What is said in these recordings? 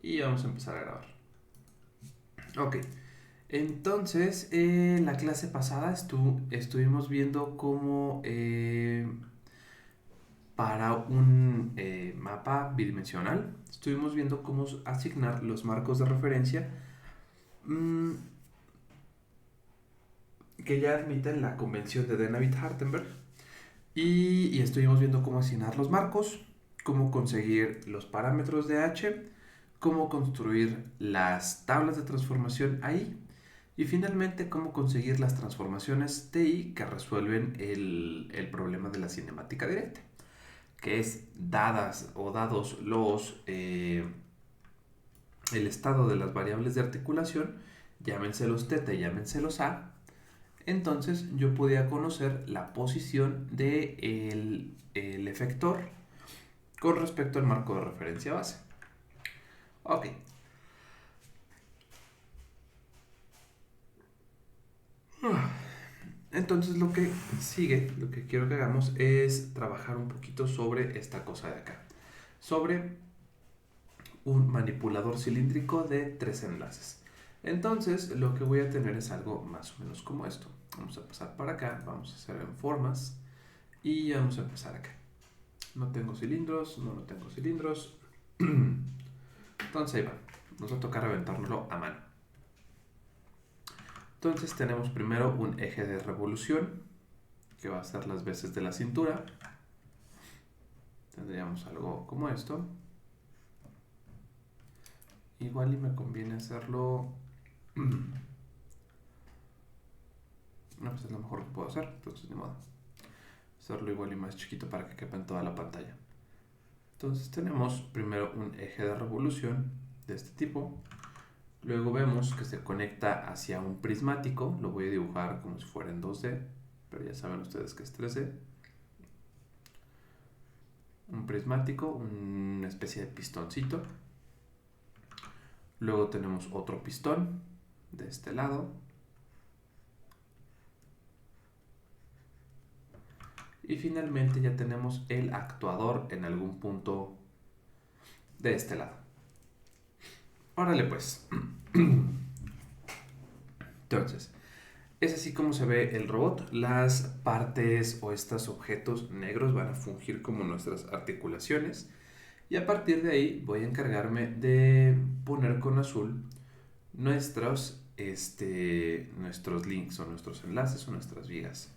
Y vamos a empezar a grabar. Ok, entonces la clase pasada estuvimos viendo cómo para un mapa bidimensional estuvimos viendo cómo asignar los marcos de referencia mmm, que ya admiten la convención de Denavit-Hartenberg y estuvimos viendo cómo asignar los marcos, cómo conseguir los parámetros de H, cómo construir las tablas de transformación ahí y finalmente cómo conseguir las transformaciones TI que resuelven el problema de la cinemática directa, que es dadas o dados el estado de las variables de articulación, llámenselos θ y llámenselos A, entonces yo podía conocer la posición del el efector con respecto al marco de referencia base. Ok. Entonces lo que sigue, lo que quiero que hagamos es trabajar un poquito sobre esta cosa de acá. Sobre un manipulador cilíndrico de 3 enlaces. Entonces lo que voy a tener es algo más o menos como esto. Vamos a pasar para acá, vamos a hacer en formas y vamos a empezar acá. No tengo cilindros, no tengo cilindros. Entonces ahí va, nos va a tocar aventárnoslo a mano. Entonces tenemos primero un eje de revolución que va a ser las veces de la cintura. Tendríamos algo como esto. Igual y me conviene hacerlo... No, pues es lo mejor que puedo hacer, entonces ni modo. Hacerlo igual y más chiquito para que quepa en toda la pantalla. Entonces tenemos primero un eje de revolución de este tipo. Luego vemos que se conecta hacia un prismático. Lo voy a dibujar como si fuera en 2D, pero ya saben ustedes que es 3D. Un prismático, una especie de pistoncito. Luego tenemos otro pistón de este lado. Y finalmente ya tenemos el actuador en algún punto de este lado. Órale pues. Entonces, es así como se ve el robot. Las partes o estos objetos negros van a fungir como nuestras articulaciones. Y a partir de ahí voy a encargarme de poner con azul nuestros links o nuestros enlaces o nuestras vigas.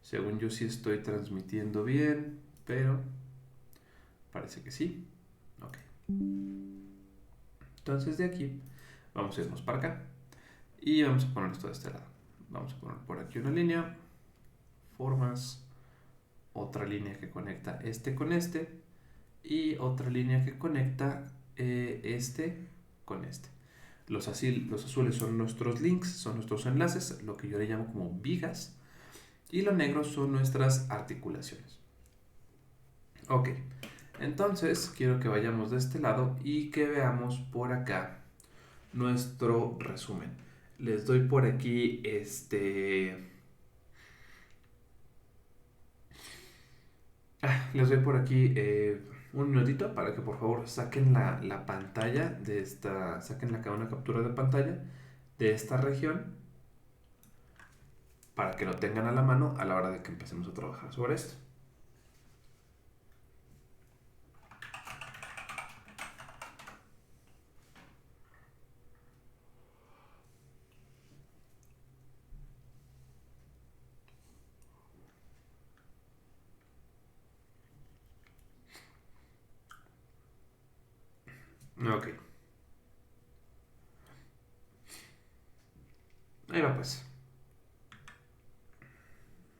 Según yo sí estoy transmitiendo bien, pero parece que sí. Ok. Entonces de aquí vamos a irnos para acá y vamos a poner esto de este lado. Vamos a poner por aquí una línea, formas, otra línea que conecta este con este y otra línea que conecta este con este. Los azules son nuestros links, son nuestros enlaces, lo que yo le llamo como vigas, y los negros son nuestras articulaciones. Ok, entonces quiero que vayamos de este lado y que veamos por acá nuestro resumen. Les doy por aquí les doy por aquí un minutito para que por favor saquen la pantalla de esta, saquen una captura de pantalla de esta región para que lo tengan a la mano a la hora de que empecemos a trabajar sobre esto. Ok, ahí va pues.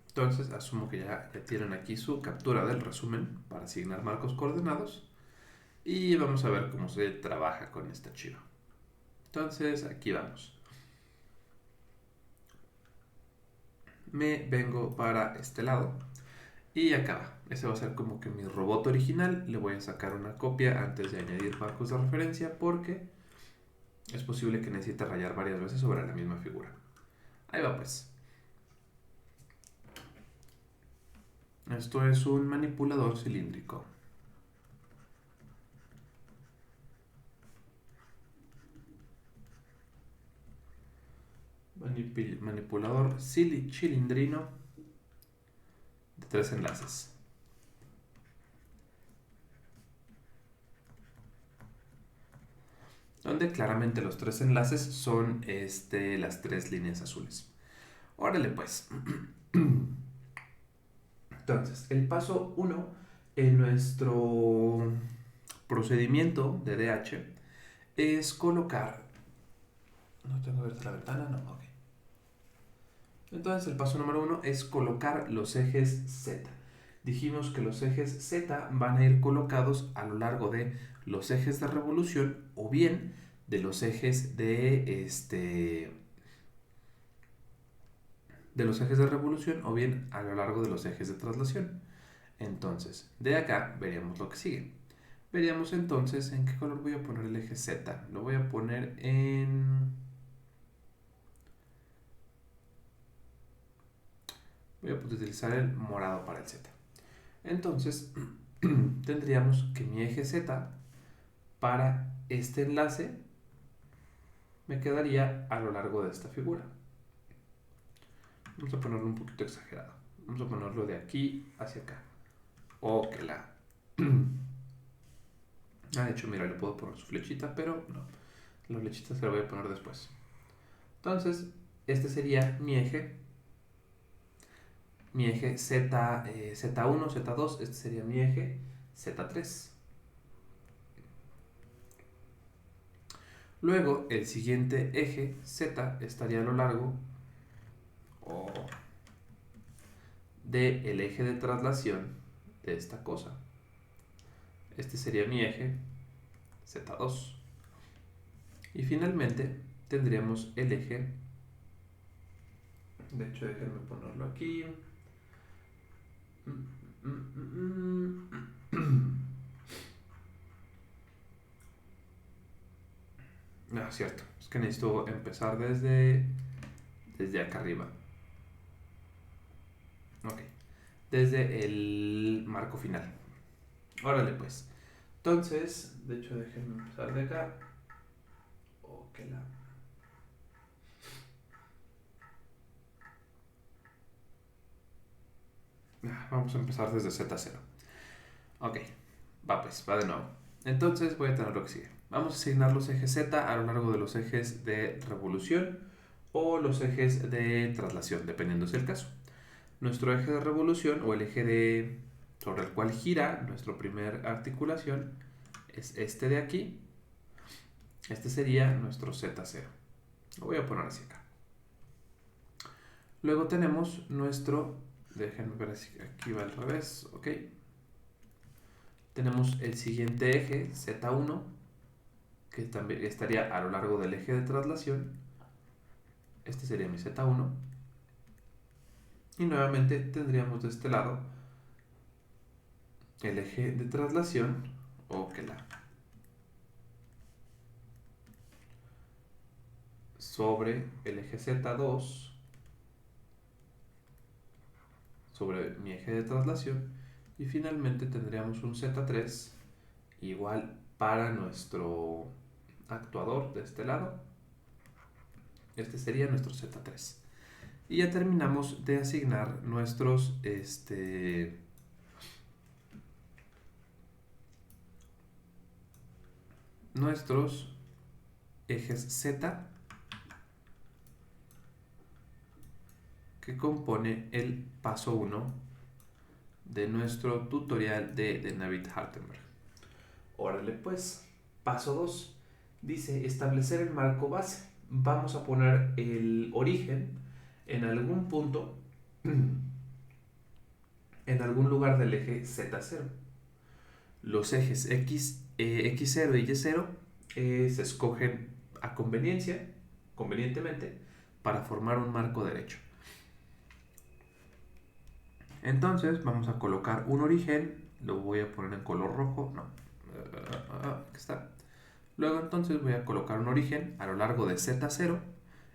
Entonces asumo que ya tienen aquí su captura del resumen para asignar marcos coordenados y vamos a ver cómo se trabaja con esta chiva. Entonces aquí vamos. Me vengo para este lado y acá va. Ese va a ser como que mi robot original. Le voy a sacar una copia antes de añadir marcos de referencia porque es posible que necesite rayar varias veces sobre la misma figura. Ahí va pues. Esto es un manipulador cilíndrico. manipulador cilindrino de 3 enlaces. Donde claramente los 3 enlaces son las 3 líneas azules. Órale pues. Entonces, el paso 1 en nuestro procedimiento de DH es colocar... ¿No tengo abierta la ventana? No, ok. Entonces, el paso número 1 es colocar los ejes Z. Dijimos que los ejes Z van a ir colocados a lo largo de los ejes de revolución o bien de los ejes de los ejes de revolución o bien a lo largo de los ejes de traslación. Entonces, de acá veríamos lo que sigue. Veríamos entonces en qué color voy a poner el eje Z. Lo voy a poner en... Voy a utilizar el morado para el Z. Entonces, tendríamos que mi eje Z para este enlace me quedaría a lo largo de esta figura. Vamos a ponerlo un poquito exagerado. Vamos a ponerlo de aquí hacia acá. Oh, que la... de hecho, mira, le puedo poner su flechita, pero no. La flechita se la voy a poner después. Entonces, este sería mi eje Z, Z1, Z2. Este sería mi eje Z3. Luego, el siguiente eje Z estaría a lo largo del eje de traslación de esta cosa. Este sería mi eje Z2. Y finalmente tendríamos el eje, de hecho déjenme ponerlo aquí. No, cierto, es que necesito empezar desde acá arriba. Ok, desde el marco final. Órale pues. Entonces, de hecho déjenme empezar de acá. Vamos a empezar desde Z0. Ok, va pues, va de nuevo. Entonces voy a tener lo que sigue. Vamos a asignar los ejes Z a lo largo de los ejes de revolución o los ejes de traslación, dependiendo si es el caso. Nuestro eje de revolución o el eje sobre el cual gira nuestra primera articulación es este de aquí. Este sería nuestro Z0. Lo voy a poner así acá. Luego tenemos nuestro... Déjenme ver si aquí va al revés. Ok. Tenemos el siguiente eje, Z1, que también estaría a lo largo del eje de traslación. Este sería mi Z1. Y nuevamente tendríamos de este lado el eje de traslación, o que la sobre el eje Z2, sobre mi eje de traslación. Y finalmente tendríamos un Z3 igual para nuestro actuador de este lado. Este sería nuestro Z3. Y ya terminamos de asignar nuestros ejes Z que compone el paso 1 de nuestro tutorial de Navier-Hartenberg. Órale pues, paso 2. Dice establecer el marco base. Vamos a poner el origen en algún punto, en algún lugar del eje Z0. Los ejes X0 y Y0 se escogen a convenientemente, para formar un marco derecho. Entonces vamos a colocar un origen, lo voy a poner en color rojo, no, aquí está. Luego entonces voy a colocar un origen a lo largo de Z0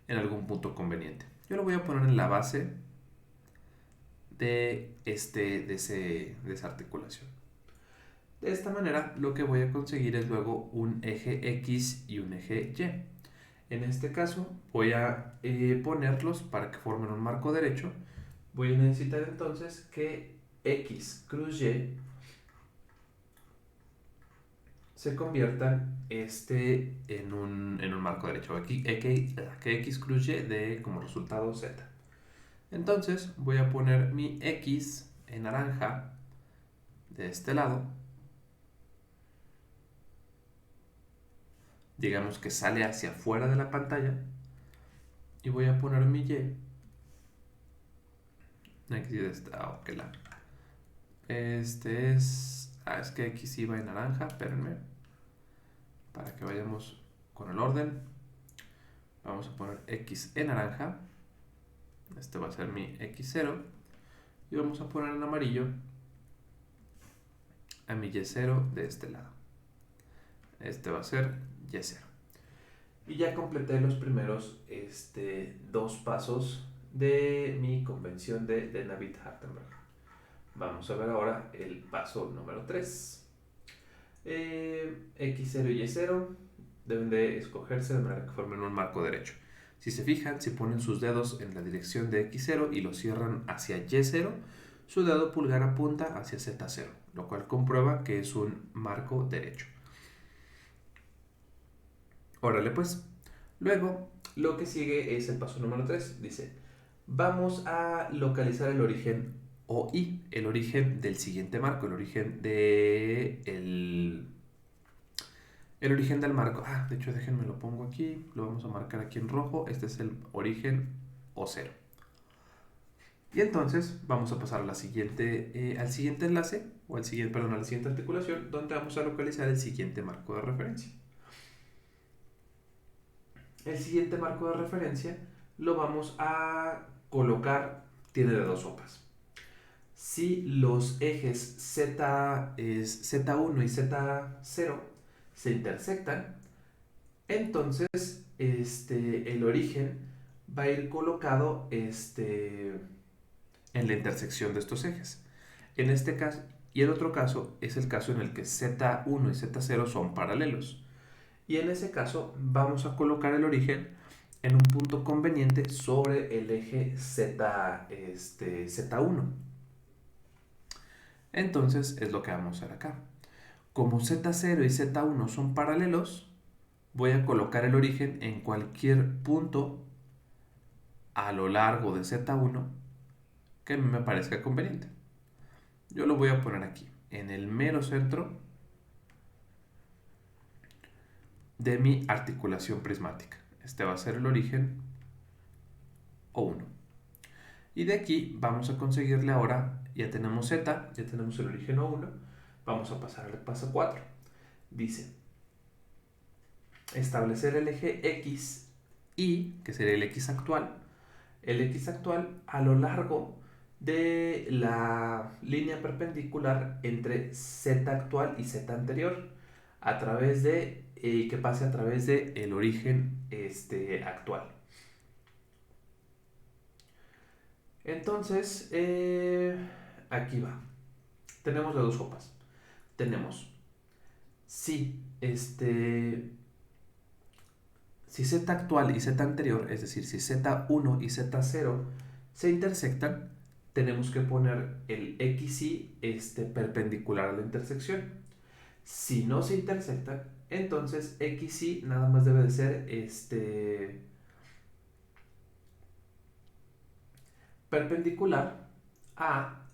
en algún punto conveniente. Yo lo voy a poner en la base de esa articulación. De esta manera lo que voy a conseguir es luego un eje X y un eje Y. En este caso voy a ponerlos para que formen un marco derecho. Voy a necesitar entonces que X cruz Y se conviertan en un marco derecho. Que X cruz Y dé como resultado Z. Entonces voy a poner mi X en naranja de este lado. Digamos que sale hacia afuera de la pantalla. Y voy a poner mi Y. Aquí está, ok, este es... es que X iba en naranja, espérenme. Para que vayamos con el orden. Vamos a poner X en naranja. Este va a ser mi X0. Y vamos a poner en amarillo a mi Y0 de este lado. Este va a ser Y0. Y ya completé los primeros dos pasos de mi convención de Navier-Hardenberg. Vamos a ver ahora el paso número 3. X0 y Y0 deben de escogerse de manera que formen un marco derecho. Si se fijan, si ponen sus dedos en la dirección de X0 y los cierran hacia Y0, su dedo pulgar apunta hacia Z0, lo cual comprueba que es un marco derecho. Órale pues. Luego, lo que sigue es el paso número 3. Dice, vamos a localizar el origen OI, el origen del siguiente marco, el origen del marco. De hecho, déjenme lo pongo aquí, lo vamos a marcar aquí en rojo. Este es el origen O0. Y entonces vamos a pasar a al siguiente enlace, a la siguiente articulación, donde vamos a localizar el siguiente marco de referencia. El siguiente marco de referencia lo vamos a colocar, tiene de dos sopas. Si los ejes Z1 y Z0 se intersectan, entonces el origen va a ir colocado en la intersección de estos ejes. En este caso, y el otro caso es el caso en el que Z1 y Z0 son paralelos. Y en ese caso vamos a colocar el origen en un punto conveniente sobre el eje Z1. Entonces es lo que vamos a hacer acá. Como Z0 y Z1 son paralelos, voy a colocar el origen en cualquier punto a lo largo de Z1 que me parezca conveniente. Yo lo voy a poner aquí, en el mero centro de mi articulación prismática. Este va a ser el origen O1. Y de aquí vamos a conseguirle ahora, ya tenemos Z, ya tenemos el origen O1, vamos a pasar al paso 4. Dice, establecer el eje X y, que sería el X actual a lo largo de la línea perpendicular entre Z actual y Z anterior, a través de, que pase a través de el origen actual. Entonces, aquí va. Tenemos las dos sopas. Tenemos, si Z actual y Z anterior, es decir, si Z1 y Z0 se intersectan, tenemos que poner el XY perpendicular a la intersección. Si no se intersectan, entonces XY nada más debe de ser perpendicular a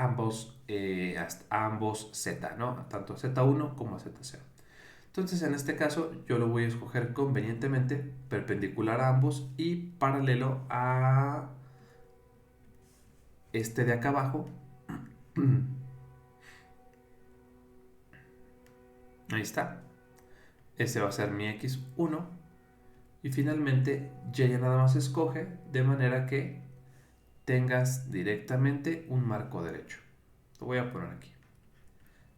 ambos Z, ¿no? Tanto Z1 como a Z0. Entonces, en este caso, yo lo voy a escoger convenientemente perpendicular a ambos y paralelo a este de acá abajo. Ahí está. Ese va a ser mi X1. Y finalmente, ya nada más escoge de manera que tengas directamente un marco derecho. Lo voy a poner aquí.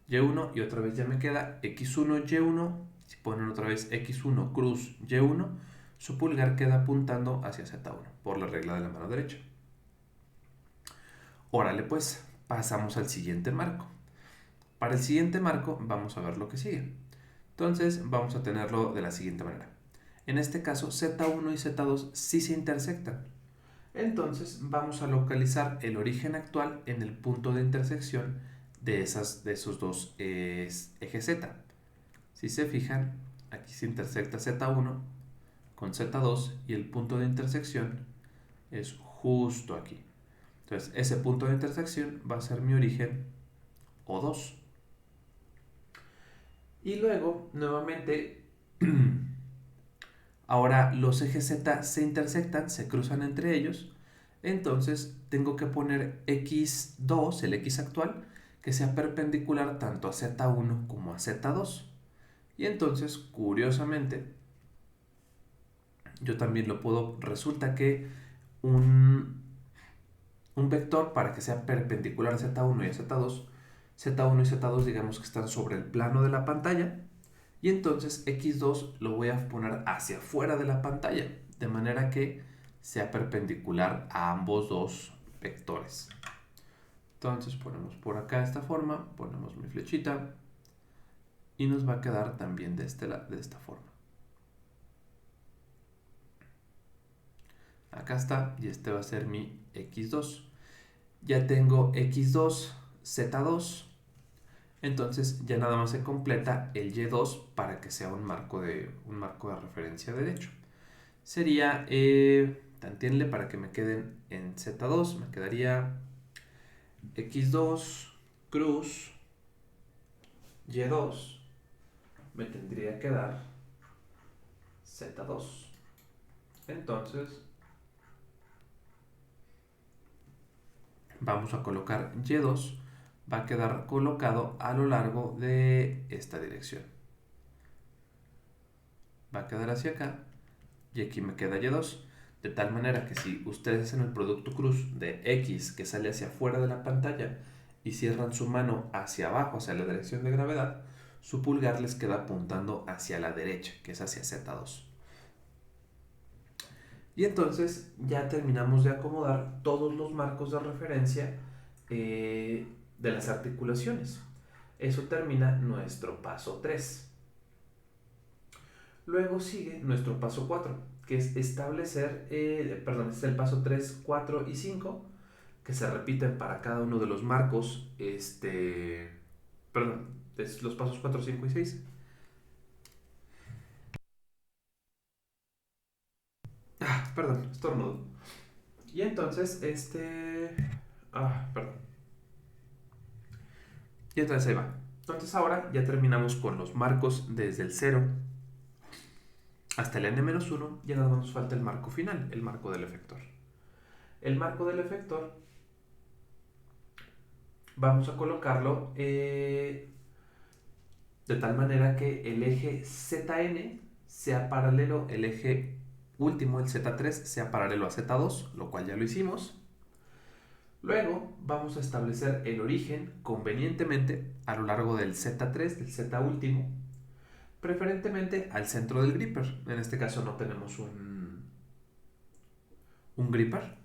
Y1 y otra vez ya me queda X1, Y1. Si ponen otra vez X1 cruz Y1, su pulgar queda apuntando hacia Z1 por la regla de la mano derecha. Órale pues, pasamos al siguiente marco. Para el siguiente marco vamos a ver lo que sigue. Entonces vamos a tenerlo de la siguiente manera. En este caso, Z1 y Z2 sí se intersectan. Entonces vamos a localizar el origen actual en el punto de intersección de esos dos ejes Z. Si se fijan, aquí se intersecta Z1 con Z2 y el punto de intersección es justo aquí. Entonces ese punto de intersección va a ser mi origen O2. Y luego, nuevamente, ahora los ejes Z se intersectan, se cruzan entre ellos. Entonces tengo que poner X2, el X actual, que sea perpendicular tanto a Z1 como a Z2. Y entonces, curiosamente, yo también lo puedo, resulta que un, un vector para que sea perpendicular a Z1 y a Z2, Z1 y Z2 digamos que están sobre el plano de la pantalla, y entonces X2 lo voy a poner hacia afuera de la pantalla, de manera que sea perpendicular a ambos dos vectores. Entonces ponemos por acá de esta forma, ponemos mi flechita y nos va a quedar también de esta forma. Acá está, y este va a ser mi X2. Ya tengo X2, Z2, entonces ya nada más se completa el Y2 para que sea un marco de referencia derecho. Sería, tantienle para que me queden en Z2, me quedaría X2 cruz Y2, me tendría que dar Z2. Entonces vamos a colocar Y2, va a quedar colocado a lo largo de esta dirección. Va a quedar hacia acá y aquí me queda Y2. De tal manera que si ustedes hacen el producto cruz de X que sale hacia afuera de la pantalla y cierran su mano hacia abajo, hacia la dirección de gravedad, su pulgar les queda apuntando hacia la derecha, que es hacia Z2. Y entonces ya terminamos de acomodar todos los marcos de referencia de las articulaciones. Eso termina nuestro paso 3. Luego sigue nuestro paso 4, que es establecer, es el paso 3, 4 y 5, que se repiten para cada uno de los marcos, es los pasos 4, 5 y 6. Perdón, estornudo. Y entonces, perdón. Y entonces ahí va. Entonces ahora ya terminamos con los marcos desde el 0 hasta el n-1, ya nada más nos falta el marco final, el marco del efector. El marco del efector vamos a colocarlo de tal manera que el eje ZN sea paralelo, el eje último, el Z3, sea paralelo a Z2, lo cual ya lo hicimos. Luego vamos a establecer el origen convenientemente a lo largo del Z3, del Z último, preferentemente al centro del gripper. En este caso no tenemos un gripper,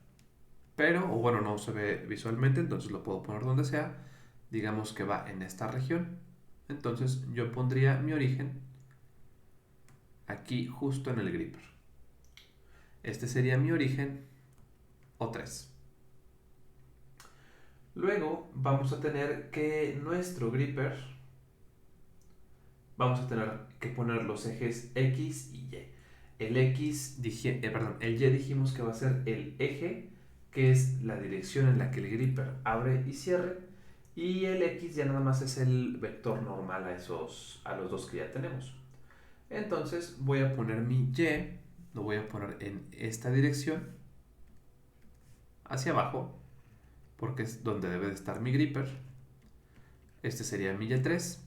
pero, o bueno, no se ve visualmente, entonces lo puedo poner donde sea. Digamos que va en esta región. Entonces yo pondría mi origen aquí justo en el gripper. Este sería mi origen O3. Luego vamos a tener que nuestro gripper, vamos a tener que poner los ejes X y Y. El Y dijimos que va a ser el eje, que es la dirección en la que el gripper abre y cierre, y el X ya nada más es el vector normal a los dos que ya tenemos. Entonces voy a poner mi Y, lo voy a poner en esta dirección, hacia abajo, porque es donde debe de estar mi gripper. Este sería mi Y3.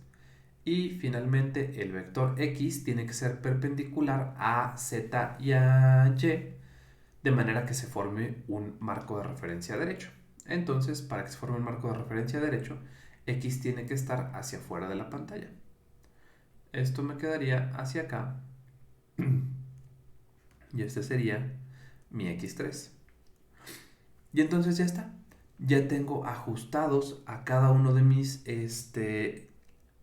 Y finalmente el vector X tiene que ser perpendicular a Z y a Y, de manera que se forme un marco de referencia derecho. Entonces, para que se forme un marco de referencia derecho, X tiene que estar hacia afuera de la pantalla. Esto me quedaría hacia acá. Y este sería mi X3. Y entonces ya está. Ya tengo ajustados a cada uno de mis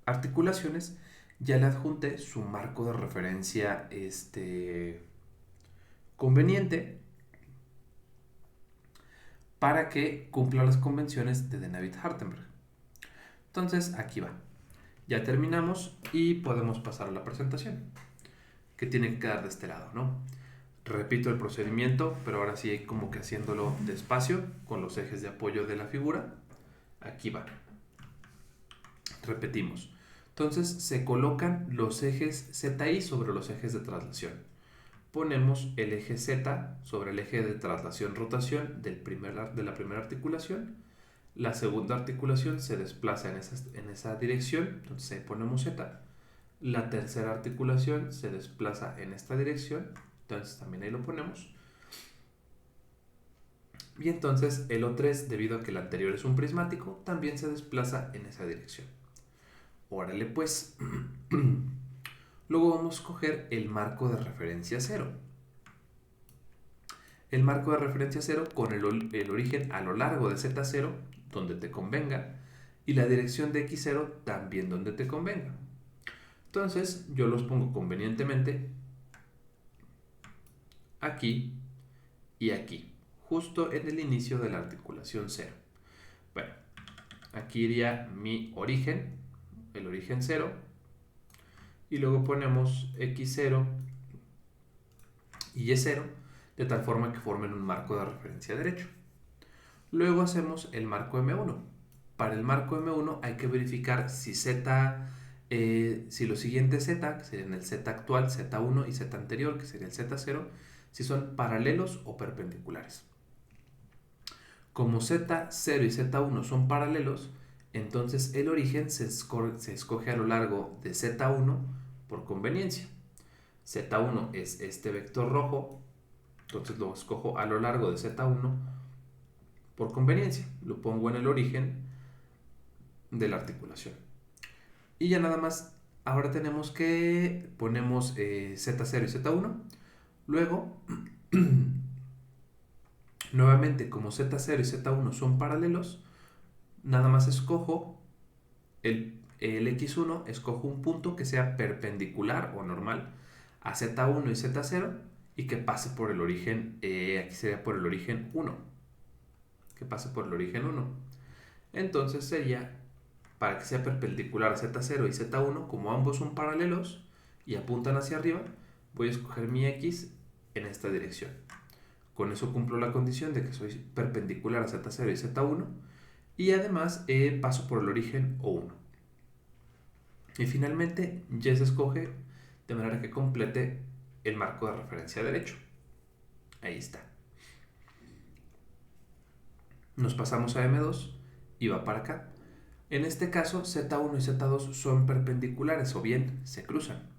articulaciones ya le adjunté su marco de referencia conveniente para que cumpla las convenciones de David-Hartenberg. Entonces aquí va. Ya terminamos y podemos pasar a la presentación, que tiene que quedar de este lado, ¿no? Repito el procedimiento, pero ahora sí como que haciéndolo despacio con los ejes de apoyo de la figura. Aquí va. Repetimos. Entonces se colocan los ejes ZY sobre los ejes de traslación. Ponemos el eje Z sobre el eje de traslación-rotación de la primera articulación. La segunda articulación se desplaza en esa dirección, entonces ahí ponemos Z. La tercera articulación se desplaza en esta dirección, entonces también ahí lo ponemos. Y entonces el O3, debido a que el anterior es un prismático, también se desplaza en esa dirección. Órale pues. Luego vamos a coger el marco de referencia 0. El marco de referencia 0 con el origen a lo largo de Z0, donde te convenga, y la dirección de X0 también donde te convenga. Entonces yo los pongo convenientemente aquí y aquí, justo en el inicio de la articulación 0. Bueno, aquí iría mi origen, el origen 0, y luego ponemos X0 y Y0, de tal forma que formen un marco de referencia derecho. Luego hacemos el marco M1. Para el marco M1 hay que verificar si si los siguientes Z, que serían el Z actual, Z1 y Z anterior, que sería el Z0, si son paralelos o perpendiculares. Como Z0 y Z1 son paralelos, entonces el origen se escoge a lo largo de Z1 por conveniencia. Z1 es este vector rojo, entonces lo escojo a lo largo de Z1 por conveniencia. Lo pongo en el origen de la articulación. Y ya nada más, ahora ponemos Z0 y Z1. Luego, nuevamente, como Z0 y Z1 son paralelos, nada más escojo el X1, escojo un punto que sea perpendicular o normal a Z1 y Z0 y que pase por el origen, aquí sería por el origen 1. Que pase por el origen 1. Entonces sería, para que sea perpendicular a Z0 y Z1, como ambos son paralelos y apuntan hacia arriba, voy a escoger mi X en esta dirección. Con eso cumplo la condición de que soy perpendicular a Z0 y Z1 y además paso por el origen O1. Y finalmente ya se escoge de manera que complete el marco de referencia derecho. Ahí está. Nos pasamos a M2 y va para acá. En este caso, Z1 y Z2 son perpendiculares o bien se cruzan.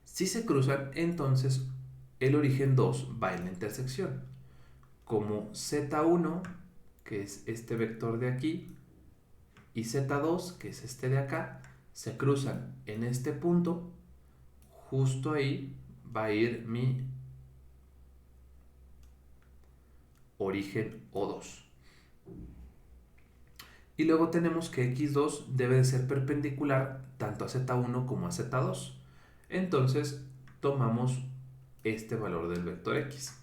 Si se cruzan, entonces el origen 2 va en la intersección. Como Z1, que es este vector de aquí, y Z2, que es este de acá, se cruzan en este punto, justo ahí va a ir mi origen O2. Y luego tenemos que X2 debe de ser perpendicular tanto a Z1 como a Z2. Entonces tomamos este valor del vector X.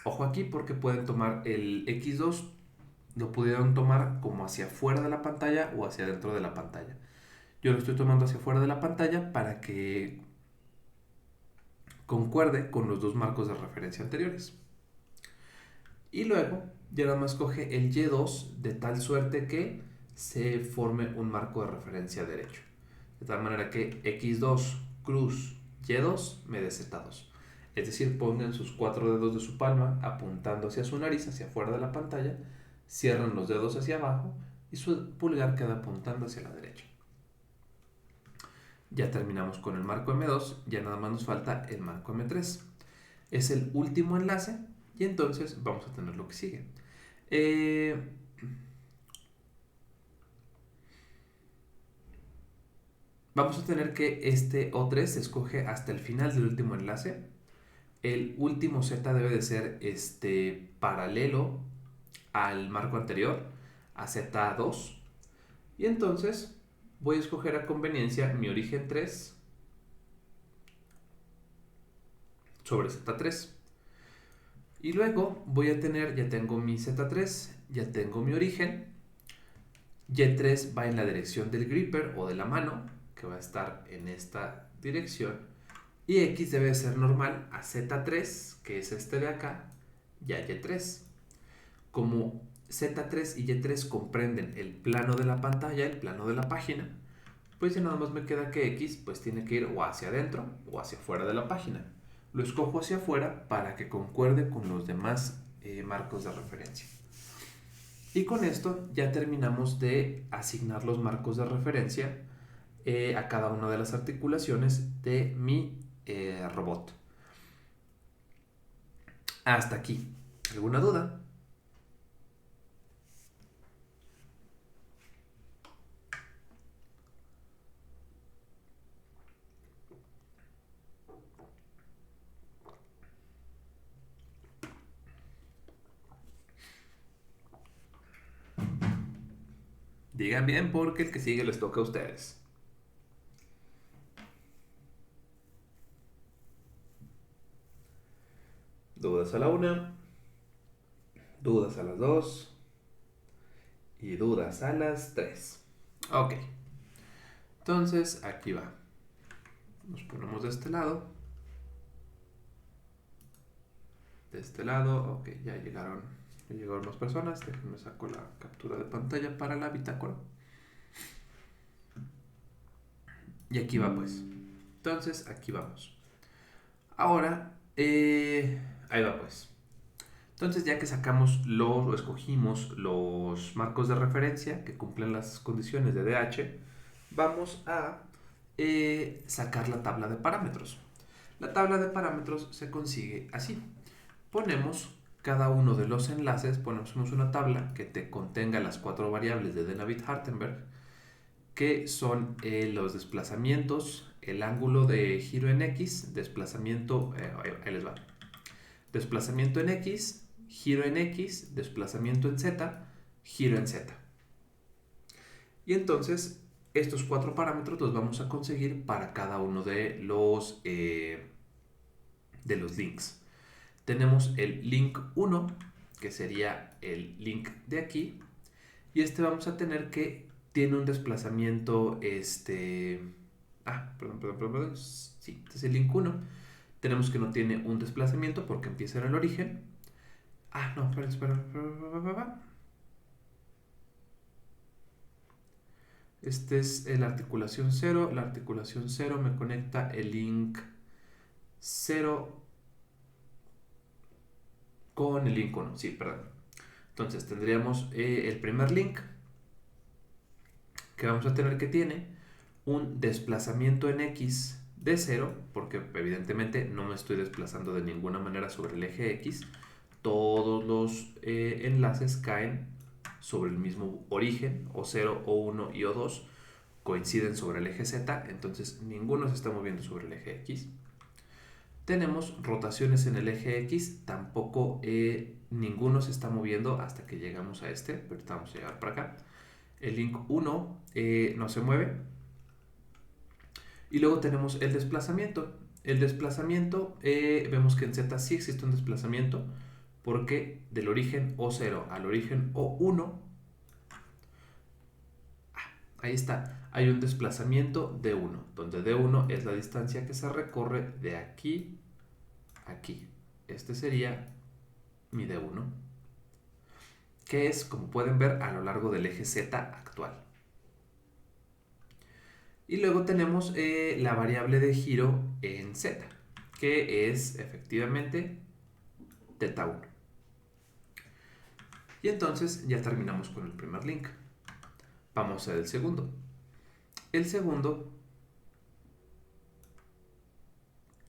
Ojo aquí porque pueden tomar el X2, lo pudieron tomar como hacia afuera de la pantalla o hacia dentro de la pantalla. Yo lo estoy tomando hacia afuera de la pantalla para que concuerde con los dos marcos de referencia anteriores. Y luego ya nada más coge el Y2 de tal suerte que se forme un marco de referencia derecho. De tal manera que X2 cruz Y2 me dé Z2. Es decir, pongan sus 4 dedos de su palma apuntando hacia su nariz, hacia afuera de la pantalla, cierran los dedos hacia abajo y su pulgar queda apuntando hacia la derecha. Ya terminamos con el marco M2, ya nada más nos falta el marco M3. Es el último enlace y entonces vamos a tener lo que sigue. Vamos a tener que este O3 se escoge hasta el final del último enlace. El último Z debe de ser paralelo al marco anterior, a Z2. Y entonces voy a escoger a conveniencia mi origen 3 sobre Z3. Y luego voy a tener, ya tengo mi Z3, ya tengo mi origen. Y3 va en la dirección del gripper o de la mano, que va a estar en esta dirección. Y X debe ser normal a Z3, que es este de acá, y a Y3. Como Z3 y Y3 comprenden el plano de la pantalla, el plano de la página, pues ya nada más me queda que X pues tiene que ir o hacia adentro o hacia afuera de la página. Lo escojo hacia afuera para que concuerde con los demás marcos de referencia. Y con esto ya terminamos de asignar los marcos de referencia a cada una de las articulaciones de mi robot. Hasta aquí. ¿Alguna duda? Digan bien porque el que sigue les toca a ustedes. Dudas a la 1, dudas a las 2 y dudas a las 3. Ok. Entonces aquí va. Nos ponemos de este lado. De este lado. Ok, ya llegaron más personas. Déjenme saco la captura de pantalla para la bitácora. Y aquí va pues. Entonces aquí vamos. Ahora, ahí va pues. Entonces ya que sacamos o escogimos los marcos de referencia que cumplen las condiciones de DH, vamos a sacar la tabla de parámetros. La tabla de parámetros se consigue así. Ponemos cada uno de los enlaces, ponemos una tabla que te contenga las 4 variables de Denavit-Hartenberg, que son los desplazamientos, el ángulo de giro en X, desplazamiento, ahí les va, desplazamiento en X, giro en X, desplazamiento en Z, giro en Z. Y entonces estos 4 parámetros los vamos a conseguir para cada uno de los links. Tenemos el link 1, que sería el link de aquí, y este vamos a tener que tiene un desplazamiento, perdón, sí, este es el link 1. Tenemos que no tiene un desplazamiento porque empieza en el origen. No, espera. Este es la articulación 0. La articulación 0 me conecta el link 0 con el link 1. Sí, perdón. Entonces tendríamos el primer link que vamos a tener que tiene un desplazamiento en X de 0, porque evidentemente no me estoy desplazando de ninguna manera sobre el eje X. Todos los enlaces caen sobre el mismo origen, O0, O1 y O2 coinciden sobre el eje Z, entonces ninguno se está moviendo sobre el eje X. Tenemos rotaciones en el eje X, tampoco ninguno se está moviendo hasta que llegamos a este, pero vamos a llegar para acá. El link 1 no se mueve. Y luego tenemos el desplazamiento. El desplazamiento, vemos que en Z sí existe un desplazamiento, porque del origen O0 al origen O1, ahí está, hay un desplazamiento D1, donde D1 es la distancia que se recorre de aquí a aquí. Este sería mi D1, que es, como pueden ver, a lo largo del eje Z actual. Y luego tenemos la variable de giro en Z, que es efectivamente θ1. Y entonces ya terminamos con el primer link. Vamos a ver el segundo. El segundo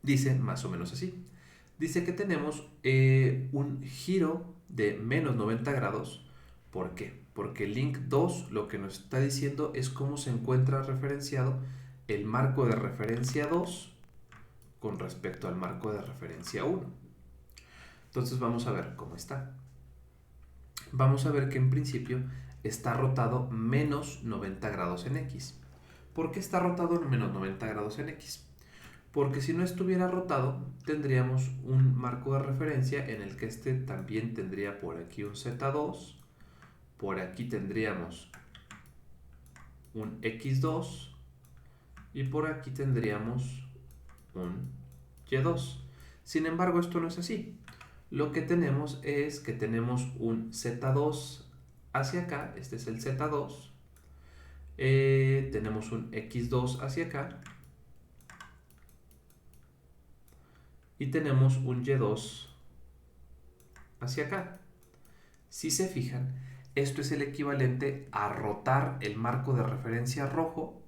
dice más o menos así. Dice que tenemos un giro de menos 90 grados. ¿Por qué? Porque el link 2 lo que nos está diciendo es cómo se encuentra referenciado el marco de referencia 2 con respecto al marco de referencia 1. Entonces vamos a ver cómo está. Vamos a ver que en principio está rotado menos 90 grados en X. ¿Por qué está rotado en menos 90 grados en X? Porque si no estuviera rotado, tendríamos un marco de referencia en el que este también tendría por aquí un Z2, por aquí tendríamos un X2 y por aquí tendríamos un Y2. Sin embargo, esto no es así. Lo que tenemos es que tenemos un Z2 hacia acá, este es el Z2, tenemos un X2 hacia acá y tenemos un Y2 hacia acá. Si se fijan, esto es el equivalente a rotar el marco de referencia rojo,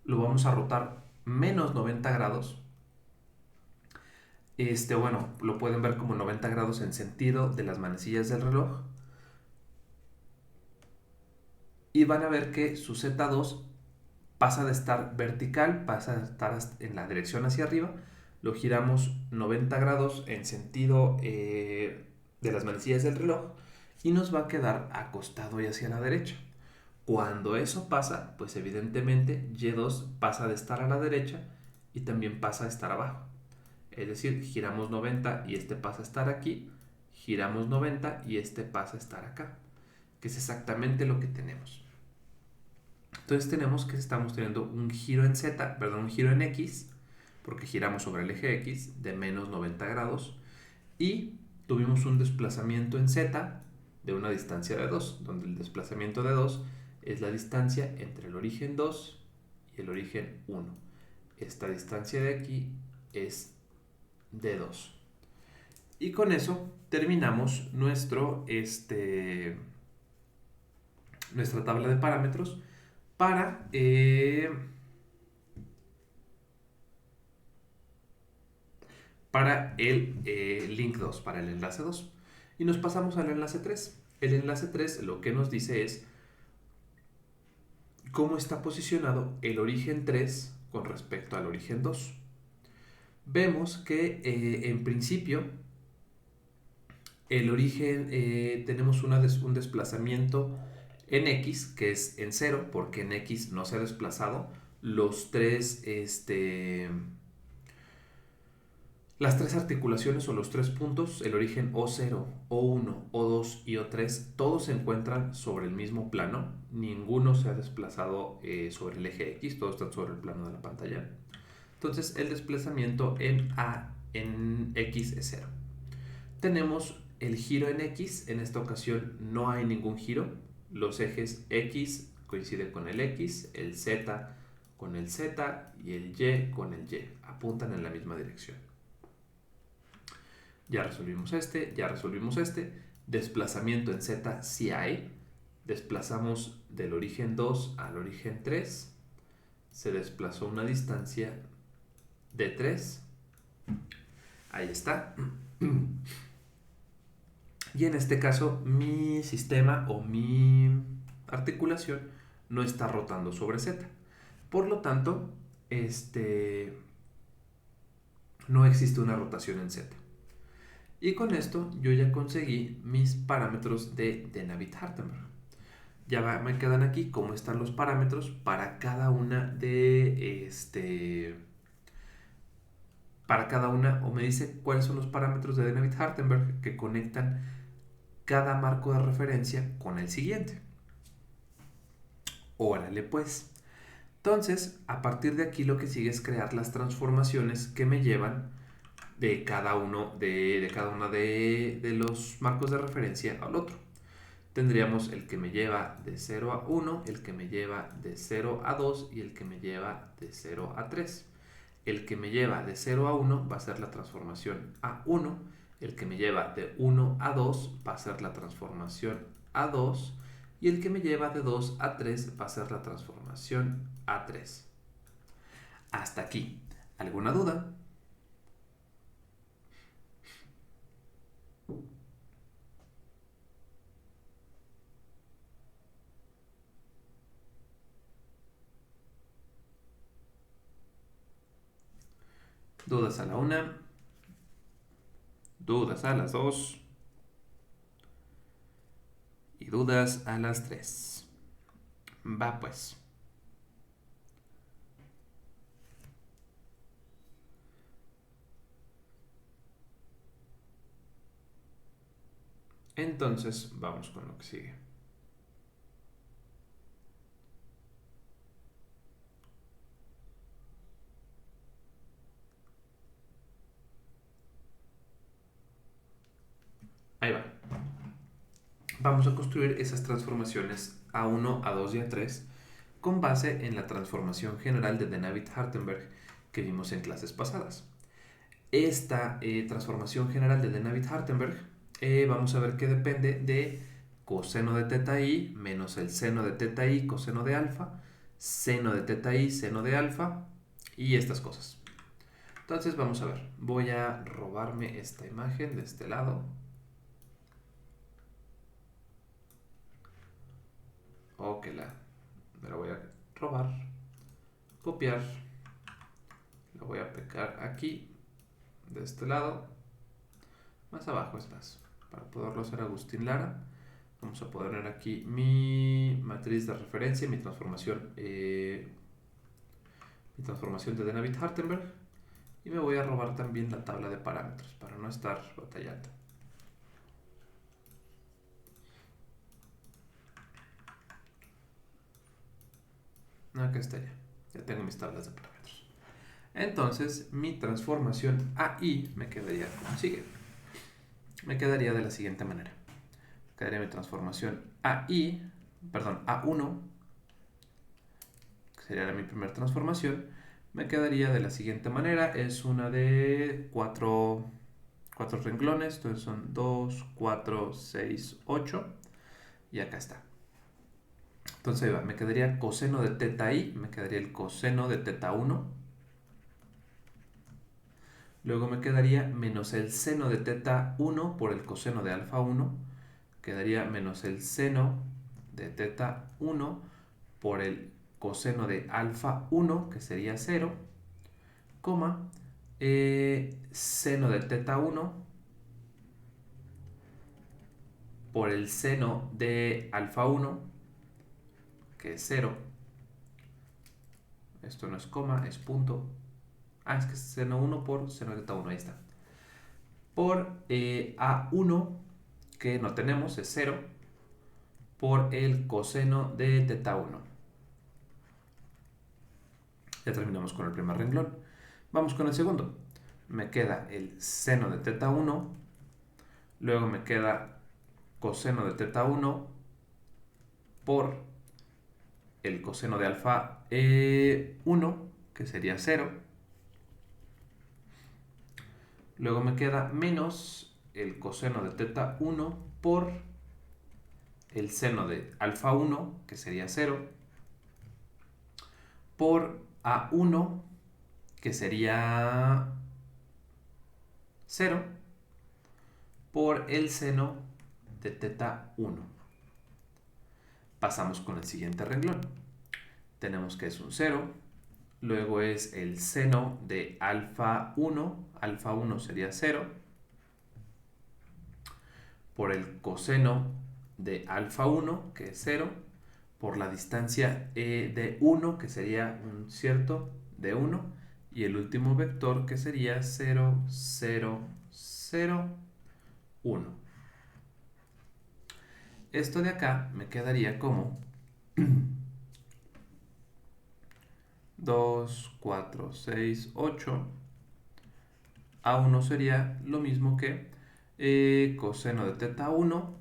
lo vamos a rotar menos 90 grados. Bueno, lo pueden ver como 90 grados en sentido de las manecillas del reloj. Y van a ver que su Z2 pasa de estar vertical, pasa de estar en la dirección hacia arriba. Lo giramos 90 grados en sentido de las manecillas del reloj y nos va a quedar acostado y hacia la derecha. Cuando eso pasa, pues evidentemente Y2 pasa de estar a la derecha y también pasa a estar abajo. Es decir, giramos 90 y este pasa a estar aquí, giramos 90 y este pasa a estar acá, que es exactamente lo que tenemos. Entonces tenemos que estamos teniendo un giro en Z, perdón, un giro en X, porque giramos sobre el eje X de menos 90 grados y tuvimos un desplazamiento en Z de una distancia de 2, donde el desplazamiento de 2 es la distancia entre el origen 2 y el origen 1. Esta distancia de aquí es de 2. Y con eso terminamos nuestra tabla de parámetros para el link 2, para el enlace 2. Y nos pasamos al enlace 3. El enlace 3 lo que nos dice es cómo está posicionado el origen 3 con respecto al origen 2. Vemos que en principio el origen tenemos un desplazamiento en X que es en 0 porque en X no se ha desplazado los tres las tres articulaciones o los tres puntos, el origen O0, O1, O2 y O3, todos se encuentran sobre el mismo plano. Ninguno se ha desplazado sobre el eje X, todos están sobre el plano de la pantalla. Entonces el desplazamiento en X es 0. Tenemos el giro en X, en esta ocasión no hay ningún giro. Los ejes X coinciden con el X, el Z con el Z y el Y con el Y. Apuntan en la misma dirección. Ya resolvimos este. Desplazamiento en Z sí hay. Desplazamos del origen 2 al origen 3. Se desplazó una distancia de 3. Ahí está. Y en este caso mi sistema o mi articulación no está rotando sobre Z. Por lo tanto, no existe una rotación en Z. Y con esto yo ya conseguí mis parámetros de Navier-Hartenberg. Ya me quedan aquí cómo están los parámetros para cada una o me dice cuáles son los parámetros de Navier-Hartenberg que conectan cada marco de referencia con el siguiente. Órale pues. Entonces, a partir de aquí lo que sigue es crear las transformaciones que me llevan de cada uno de los marcos de referencia al otro. Tendríamos el que me lleva de 0 a 1, el que me lleva de 0 a 2 y el que me lleva de 0 a 3. El que me lleva de 0 a 1 va a ser la transformación a 1, el que me lleva de 1 a 2 va a ser la transformación a 2 y el que me lleva de 2 a 3 va a ser la transformación a 3. Hasta aquí. ¿Alguna duda? Dudas a la 1, dudas a las 2 y dudas a las 3. Va pues. Entonces, vamos con lo que sigue. Ahí va. Vamos a construir esas transformaciones A1, A2 y A3 con base en la transformación general de De Navid-Hartenberg que vimos en clases pasadas. Esta transformación general de De Navid-Hartenberg vamos a ver que depende de coseno de teta i menos el seno de teta i coseno de alfa, seno de teta i seno de alfa y estas cosas. Entonces vamos a ver, voy a robarme esta imagen de este lado. O que me la voy a robar, copiar, la voy a pegar aquí, de este lado, más abajo es más, para poderlo hacer Agustín Lara. Vamos a poner aquí mi matriz de referencia, mi transformación de De Navid-Hartenberg, y me voy a robar también la tabla de parámetros para no estar batallando. Acá está ya tengo mis tablas de parámetros. Entonces mi transformación AI me quedaría como sigue. Me quedaría de la siguiente manera. Quedaría mi transformación A1, que sería mi primera transformación, me quedaría de la siguiente manera. Es una de cuatro renglones, entonces son 2, 4, 6, 8, y acá está. Entonces ahí va, me quedaría coseno de teta i, me quedaría el coseno de teta 1. Luego me quedaría menos el seno de teta 1 por el coseno de alfa 1. Quedaría menos el seno de teta 1 por el coseno de alfa 1, que sería 0, coma, seno de teta 1 por el seno de alfa 1, que es 0. Esto no es coma, es punto. Es que es seno 1 por seno de teta 1, ahí está. Por A1, que no tenemos, es 0, por el coseno de teta 1. Ya terminamos con el primer renglón. Vamos con el segundo. Me queda el seno de teta 1, luego me queda coseno de teta 1 por el coseno de alfa 1, que sería 0. Luego me queda menos el coseno de teta 1 por el seno de alfa 1, que sería 0, por A1, que sería 0, por el seno de teta 1. Pasamos con el siguiente renglón. Tenemos que es un 0, luego es el seno de alfa 1 sería 0, por el coseno de alfa 1, que es 0, por la distancia de 1, que sería un cierto de 1, y el último vector, que sería 0, 0, 0, 1. Esto de acá me quedaría como 2, 4, 6, 8. A1 sería lo mismo que coseno de teta 1.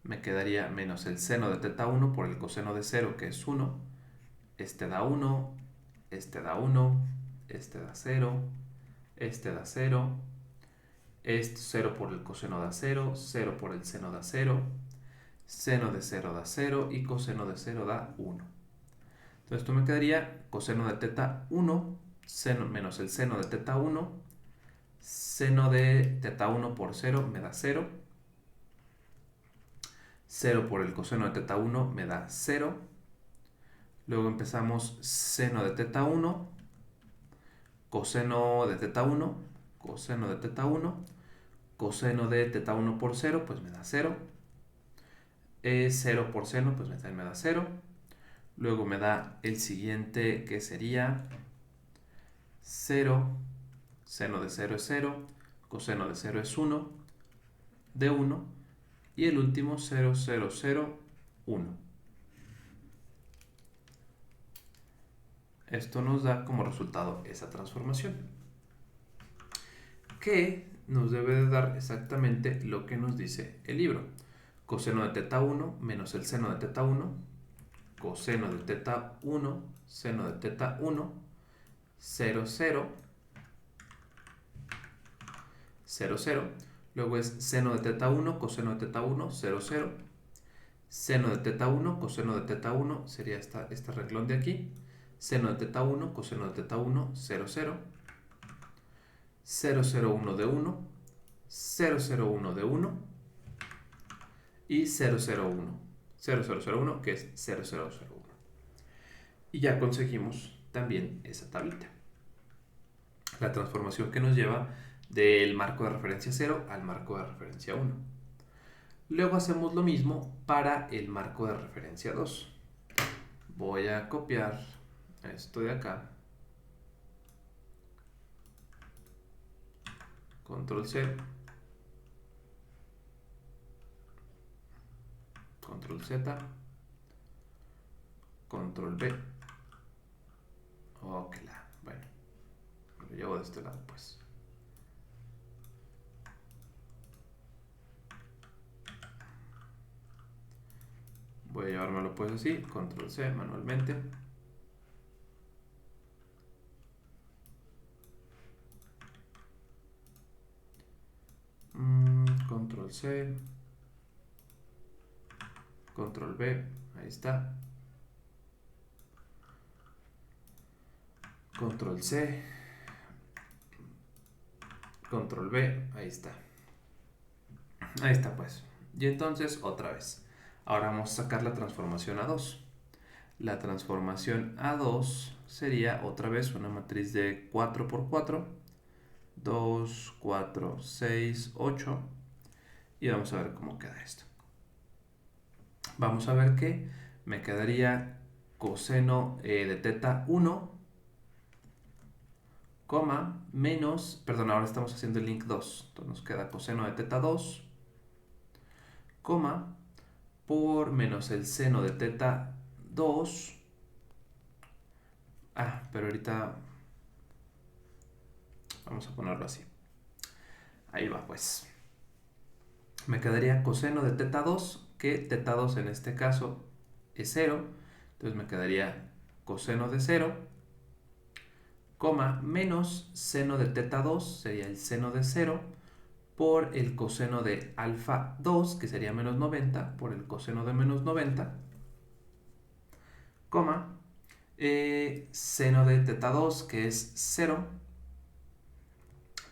Me quedaría menos el seno de teta 1 por el coseno de 0, que es 1. Este da 1, este da 1, este da 0, este da 0, este 0 por el coseno da 0, 0 por el seno da 0, seno de 0 da 0 y coseno de 0 da 1. Entonces esto me quedaría coseno de teta 1 menos el seno de teta 1, seno de teta 1 por 0 me da 0, 0 por el coseno de teta 1 me da 0. Luego empezamos seno de teta 1, coseno de teta 1, coseno de teta 1, coseno de teta 1 por 0, pues me da 0. 0 por seno, pues también me da 0. Luego me da el siguiente, que sería 0, seno de 0 es 0, coseno de 0 es 1, de 1, y el último 0, 0, 0, 1. Esto nos da como resultado esa transformación, que nos debe de dar exactamente lo que nos dice el libro. Coseno de teta 1 menos el seno de teta 1, coseno de teta 1, seno de teta 1, 0, 0, 0, 0. Luego es seno de teta 1, coseno de teta 1, 0, 0. Seno de teta 1, coseno de teta 1, sería este renglón de aquí. Seno de teta 1, coseno de teta 1, 0, 0. 0, 0, 1 de 1, 0, 0, 1 de 1 y 0, 0, 1. 0, 0, 0, 1, que es 0, 0, 0, 1. Y ya conseguimos también esa tablita. La transformación que nos lleva del marco de referencia 0 al marco de referencia 1. Luego hacemos lo mismo para el marco de referencia 2. Voy a copiar esto de acá. Control C. Control Z. Control B. Ok, bueno. Lo llevo de este lado, pues. Voy a llevármelo pues así. Control C manualmente. Control C. Control B. Ahí está. Control C. Control B. Ahí está. Ahí está pues. Y entonces otra vez. Ahora vamos a sacar la transformación a 2. La transformación a 2 sería otra vez una matriz de 4 por 4. 2, 4, 6, 8. Y vamos a ver cómo queda esto. Vamos a ver que me quedaría coseno de teta 1, coma, menos, perdón, ahora estamos haciendo el link 2. Entonces nos queda coseno de teta 2, coma, por menos el seno de teta 2. Pero ahorita vamos a ponerlo así. Ahí va pues. Me quedaría coseno de teta 2, que teta 2 en este caso es 0. Entonces me quedaría coseno de 0, coma, menos seno de teta 2, sería el seno de 0, por el coseno de alfa 2, que sería menos 90, por el coseno de menos 90, coma, seno de teta 2, que es 0,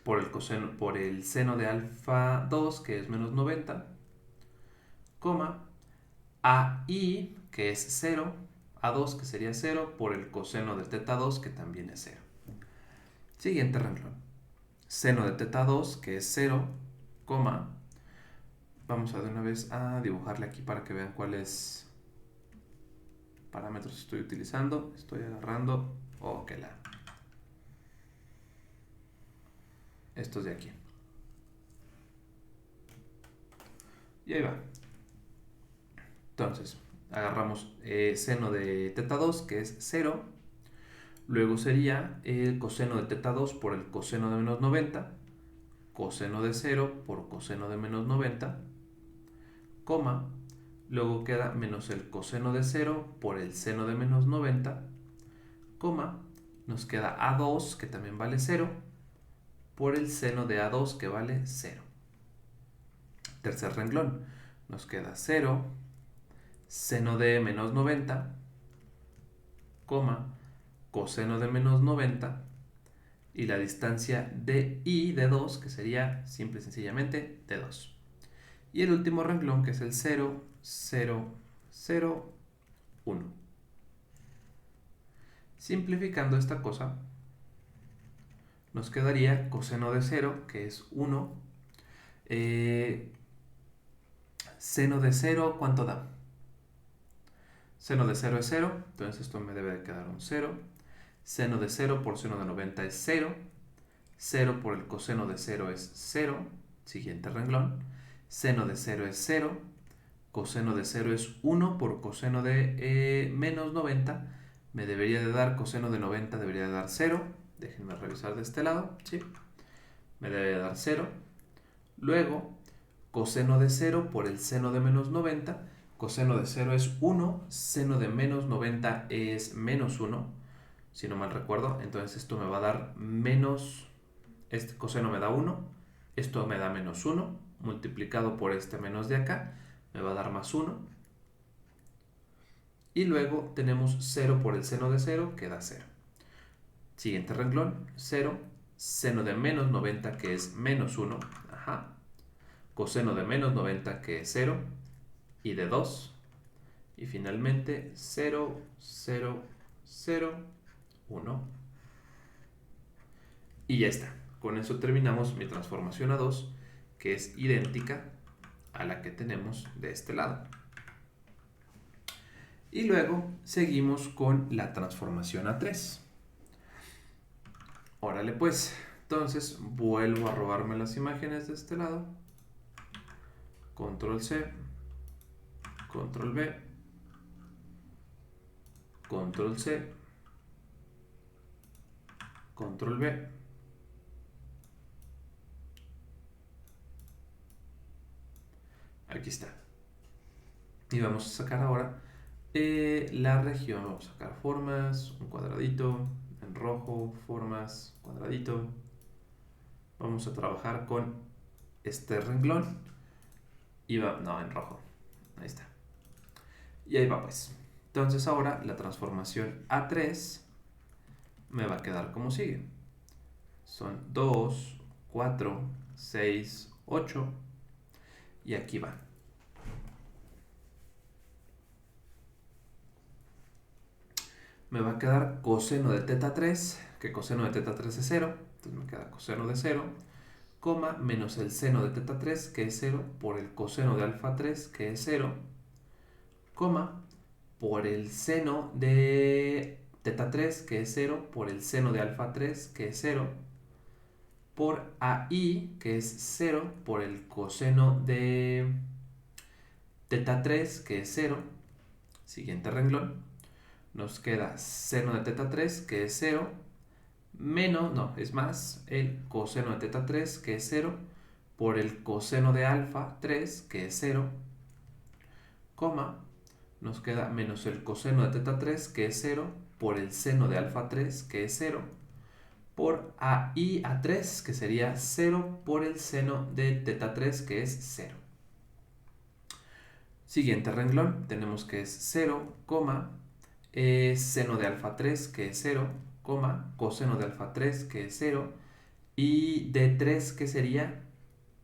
por el seno de alfa 2, que es menos 90, coma, AI, que es 0, A2, que sería 0, por el coseno de teta 2, que también es 0. Siguiente renglón. Seno de teta 2, que es 0, coma. Vamos a de una vez a dibujarle aquí para que vean cuáles parámetros estoy utilizando. Estoy agarrando, estos de aquí. Y ahí va. Entonces, agarramos seno de teta 2, que es 0. Luego sería el coseno de teta 2 por el coseno de menos 90. Coseno de 0 por coseno de menos 90. Coma. Luego queda menos el coseno de 0 por el seno de menos 90. Coma. Nos queda A2, que también vale 0, por el seno de A2, que vale 0. Tercer renglón. Nos queda 0, seno de menos 90, coma, coseno de menos 90, y la distancia de I de 2, que sería simple y sencillamente de 2. Y el último renglón, que es el 0, 0, 0, 1. Simplificando esta cosa, nos quedaría coseno de 0, que es 1. Seno de 0, ¿cuánto da? Seno de 0 es 0, entonces esto me debe de quedar un 0. Seno de 0 por seno de 90 es 0. 0 por el coseno de 0 es 0. Siguiente renglón. Seno de 0 es 0. Coseno de 0 es 1 por coseno de menos 90. Me debería de dar, coseno de 90 debería de dar 0. Déjenme revisar de este lado. ¿Sí? Me debe de dar 0. Luego, coseno de 0 por el seno de menos 90. Coseno de 0 es 1. Seno de menos 90 es menos 1. Si no mal recuerdo. Entonces esto me va a dar menos... Este coseno me da 1. Esto me da menos 1. Multiplicado por este menos de acá. Me va a dar más 1. Y luego tenemos 0 por el seno de 0, que da 0. Siguiente renglón, 0. Seno de menos 90, que es menos 1. Ajá. Coseno de menos 90, que es 0. Y de 2. Y finalmente 0, 0, 0, 1. Y ya está. Con eso terminamos mi transformación a 2, que es idéntica a la que tenemos de este lado. Y luego seguimos con la transformación a 3. Órale pues. Entonces vuelvo a robarme las imágenes de este lado. Control C. Control V. Control C. Control V. Aquí está. Y vamos a sacar ahora la región. Vamos a sacar formas, un cuadradito, en rojo, formas, cuadradito. Vamos a trabajar con este renglón. Y va, no, en rojo. Ahí está. Y ahí va pues. Entonces ahora la transformación A3 me va a quedar como sigue. Son 2, 4, 6, 8. Y aquí va. Me va a quedar coseno de teta 3, que coseno de teta 3 es 0. Entonces me queda coseno de 0, coma, menos el seno de teta 3, que es 0, por el coseno de alfa 3, que es 0, coma, por el seno de teta 3, que es 0, por el seno de alfa 3, que es 0, por AI, que es 0, por el coseno de teta 3, que es 0. Siguiente renglón. Nos queda seno de teta 3, que es 0, menos, no, es más, el coseno de teta 3, que es 0, por el coseno de alfa 3, que es 0, coma, nos queda menos el coseno de teta 3, que es 0, por el seno de alfa 3, que es 0, por AI a 3, que sería 0 por el seno de teta 3, que es 0. Siguiente renglón, tenemos que es 0, seno de alfa 3, que es 0, coseno de alfa 3, que es 0, y D3, que sería,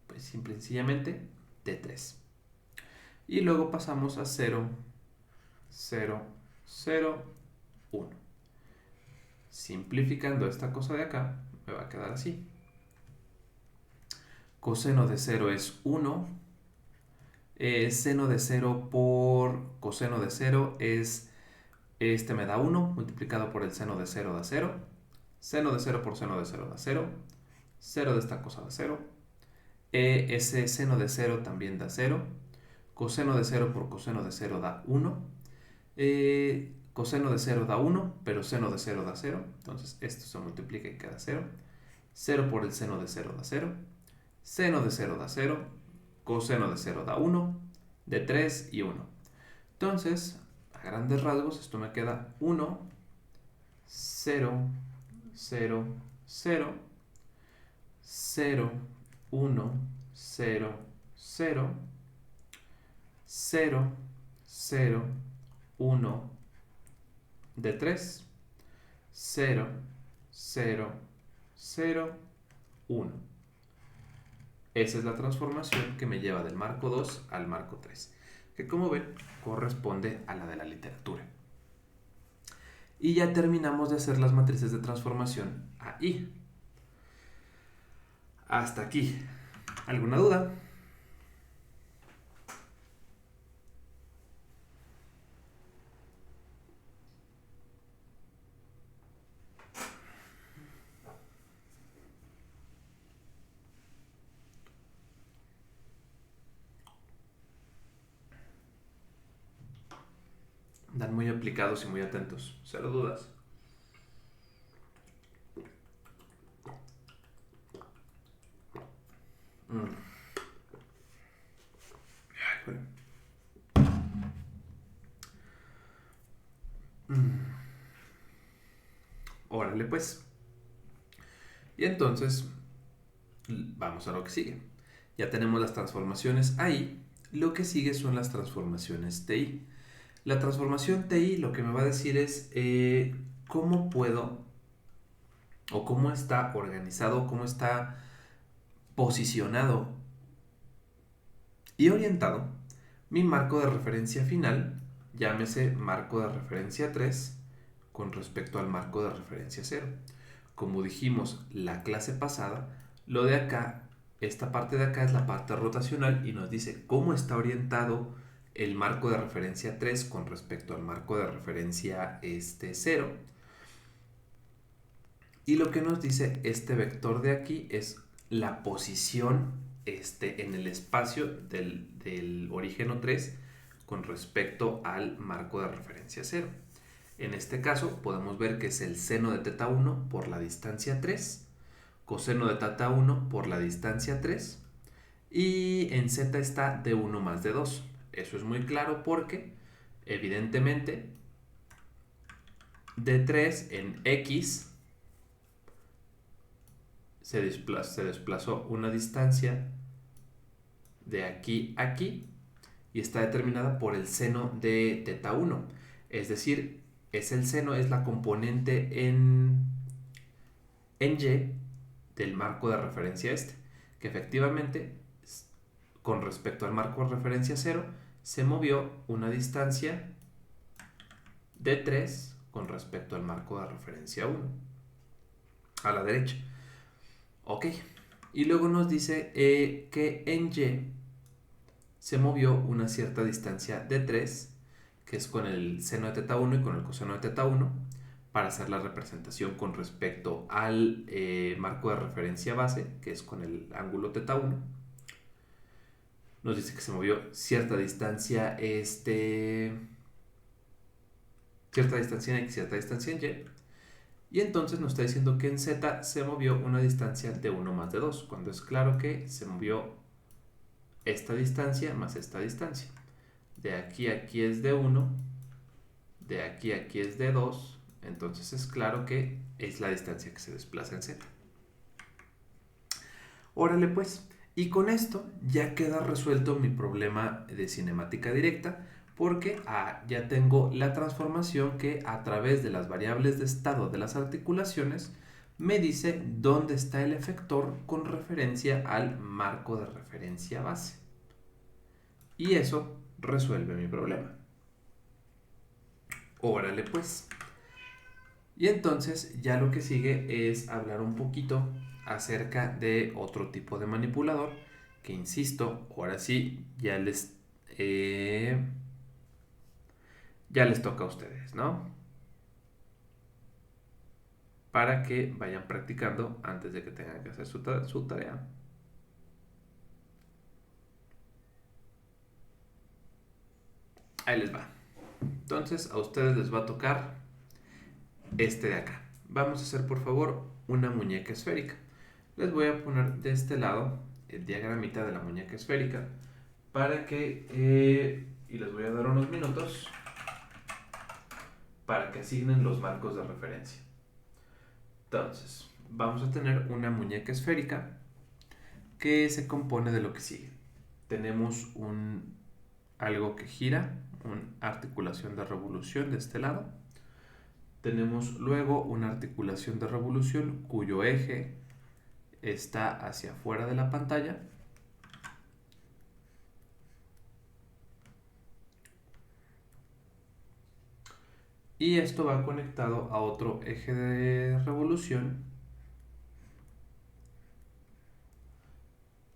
pues simple y sencillamente, D3. Y luego pasamos a 0, 0, 0, 1. Simplificando esta cosa de acá, me va a quedar así. Coseno de 0 es 1. Seno de 0 por coseno de 0 es... Este me da 1, multiplicado por el seno de 0 da 0. Seno de 0 por seno de 0 da 0. 0 de esta cosa da 0. Ese seno de 0 también da 0. Coseno de 0 por coseno de 0 da 1. Coseno de 0 da 1, pero seno de 0 da 0. Entonces esto se multiplica y queda 0. 0 por el seno de 0 da 0. Seno de 0 da 0. Coseno de 0 da 1. De 3 y 1. Entonces, a grandes rasgos, esto me queda 1, 0, 0, 0, 0, 1, 0, 0, 0, 0, 1, de 3, 0, 0, 0, 1. Esa es la transformación que me lleva del marco 2 al marco 3, que como ven corresponde a la de la literatura. Y ya terminamos de hacer las matrices de transformación ahí. Hasta aquí. ¿Alguna duda? Dan muy aplicados y muy atentos, cero dudas. Ay, bueno. Órale pues. Y entonces, vamos a lo que sigue. Ya tenemos las transformaciones ahí. Lo que sigue son las transformaciones TI. La transformación TI lo que me va a decir es cómo puedo o cómo está organizado, cómo está posicionado y orientado mi marco de referencia final, llámese marco de referencia 3, con respecto al marco de referencia 0. Como dijimos la clase pasada, lo de acá, esta parte de acá es la parte rotacional y nos dice cómo está orientado el marco de referencia 3 con respecto al marco de referencia 0. Y lo que nos dice este vector de aquí es la posición en el espacio del orígeno 3 con respecto al marco de referencia 0. En este caso podemos ver que es el seno de teta 1 por la distancia 3, coseno de teta 1 por la distancia 3 y en z está de 1 más de 2. Eso es muy claro porque evidentemente de 3 en x se desplazó una distancia de aquí a aquí y está determinada por el seno de teta 1. Es decir, es el seno, es la componente en y del marco de referencia que efectivamente, con respecto al marco de referencia 0, se movió una distancia de 3 con respecto al marco de referencia 1, a la derecha. Ok, y luego nos dice que en y se movió una cierta distancia de 3, que es con el seno de teta 1 y con el coseno de teta 1, para hacer la representación con respecto al marco de referencia base, que es con el ángulo teta 1. Nos dice que se movió cierta distancia, cierta distancia en X, cierta distancia en Y. Y entonces nos está diciendo que en Z se movió una distancia de 1 más de 2, cuando es claro que se movió esta distancia más esta distancia. De aquí a aquí es de 1, de aquí a aquí es de 2, entonces es claro que es la distancia que se desplaza en Z. Órale pues, y con esto ya queda resuelto mi problema de cinemática directa, porque ya tengo la transformación que a través de las variables de estado de las articulaciones me dice dónde está el efector con referencia al marco de referencia base. Y eso resuelve mi problema. Órale pues. Y entonces ya lo que sigue es hablar un poquito acerca de otro tipo de manipulador que, insisto, ahora sí ya les toca a ustedes, ¿no? Para que vayan practicando antes de que tengan que hacer su tarea. Ahí les va. Entonces a ustedes les va a tocar este de acá. Vamos a hacer, por favor, una muñeca esférica. Les voy a poner de este lado el diagramita de la muñeca esférica para que, y les voy a dar unos minutos para que asignen los marcos de referencia. Entonces, vamos a tener una muñeca esférica que se compone de lo que sigue. Tenemos algo que gira, una articulación de revolución de este lado. Tenemos luego una articulación de revolución cuyo eje está hacia afuera de la pantalla. Y esto va conectado a otro eje de revolución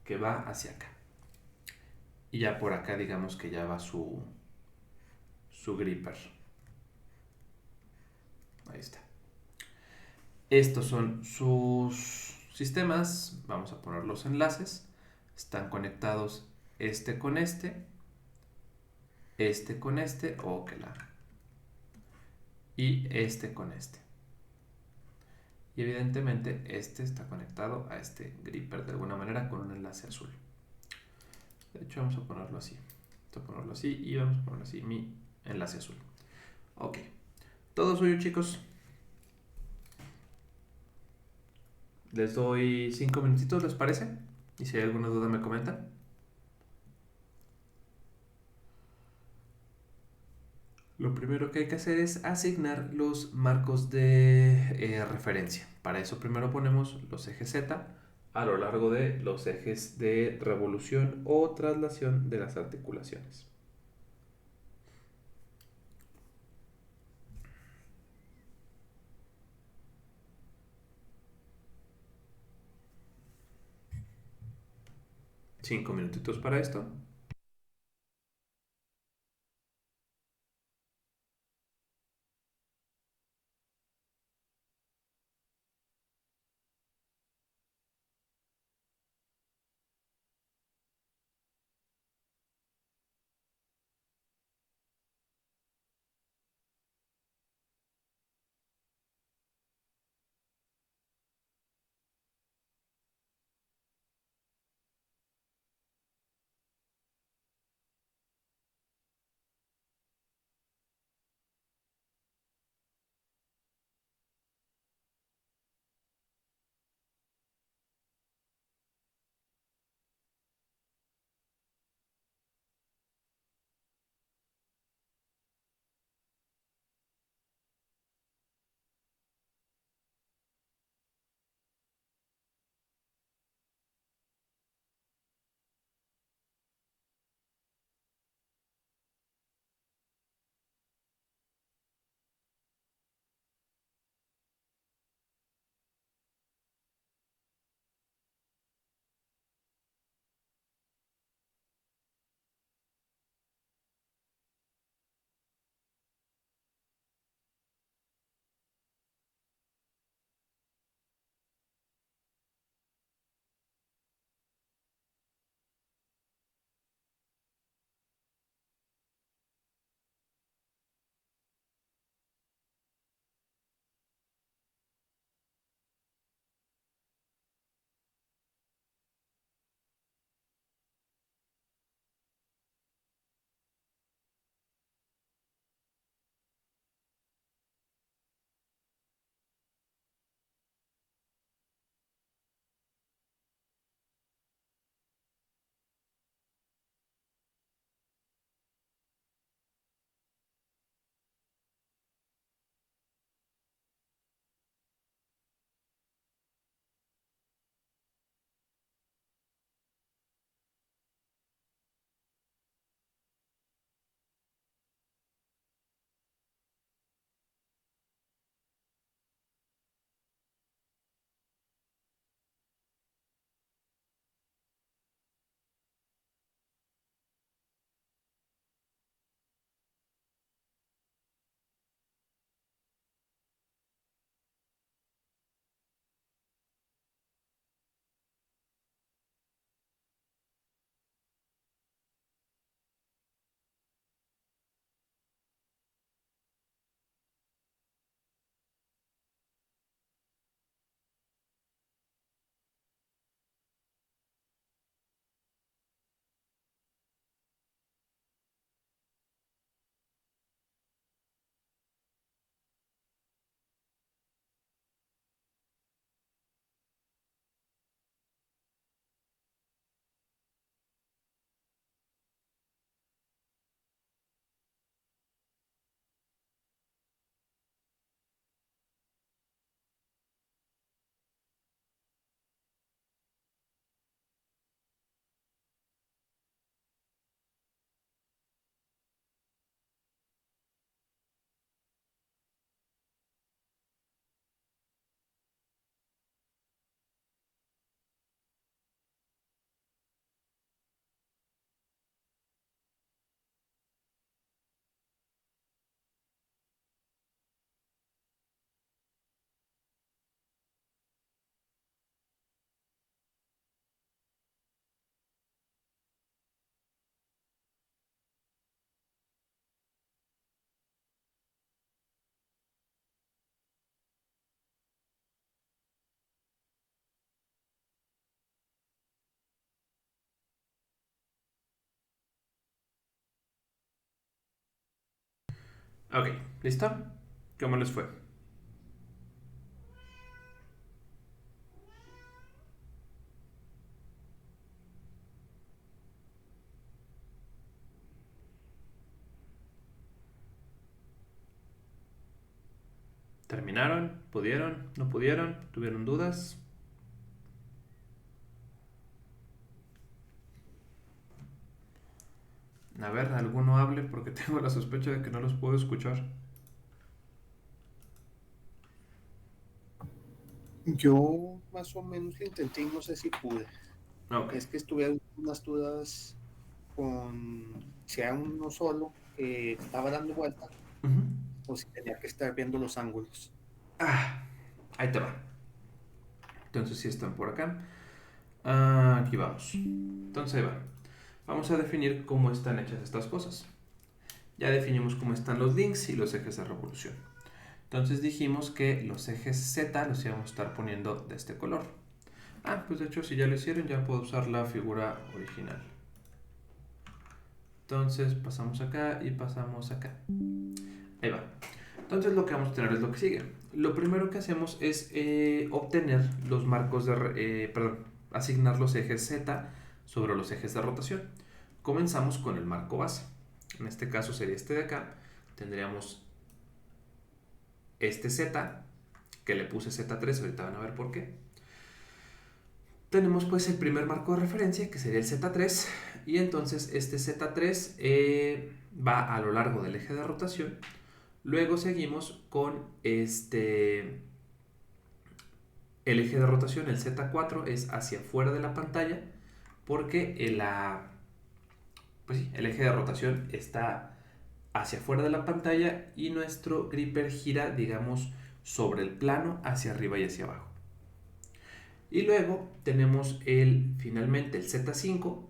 que va hacia acá. Y ya por acá digamos que ya va su gripper. Ahí está. Estos son sus sistemas. Vamos a poner los enlaces. Están conectados este con este con este, o que la y este con este. Y evidentemente este está conectado a este gripper de alguna manera con un enlace azul. De hecho vamos a ponerlo así. Vamos a ponerlo así y vamos a ponerlo así mi enlace azul. Ok. Todo suyo, chicos. Les doy 5 minutitos, ¿les parece? Y si hay alguna duda me comentan. Lo primero que hay que hacer es asignar los marcos de referencia. Para eso primero ponemos los ejes Z a lo largo de los ejes de revolución o traslación de las articulaciones. Cinco minutitos para esto. Ok, ¿listo? ¿Cómo les fue? ¿Terminaron? ¿Pudieron? ¿No pudieron? ¿Tuvieron dudas? A ver, alguno hable porque tengo la sospecha de que no los puedo escuchar. Yo más o menos lo intenté y no sé si pude. Ok. Es que estuve unas dudas con si era uno solo que estaba dando vuelta Ujú. o si tenía que estar viendo los ángulos. Ah, ahí te va. Entonces sí están por acá. Aquí vamos. Entonces ahí va. Vamos a definir cómo están hechas estas cosas. Ya definimos cómo están los links y los ejes de revolución. Entonces dijimos que los ejes Z los íbamos a estar poniendo de este color. Pues de hecho si ya lo hicieron ya puedo usar la figura original. Entonces pasamos acá y pasamos acá. Ahí va. Entonces lo que vamos a tener es lo que sigue. Lo primero que hacemos es obtener los marcos de... perdón, asignar los ejes Z sobre los ejes de rotación. Comenzamos con el marco base. En este caso sería este de acá. Tendríamos este Z, que le puse Z3, ahorita van a ver por qué. Tenemos pues el primer marco de referencia, que sería el Z3, y entonces este Z3 va a lo largo del eje de rotación. Luego seguimos con el eje de rotación, el Z4, es hacia afuera de la pantalla, porque pues sí, el eje de rotación está hacia afuera de la pantalla y nuestro gripper gira, digamos, sobre el plano, hacia arriba y hacia abajo. Y luego tenemos finalmente el Z5,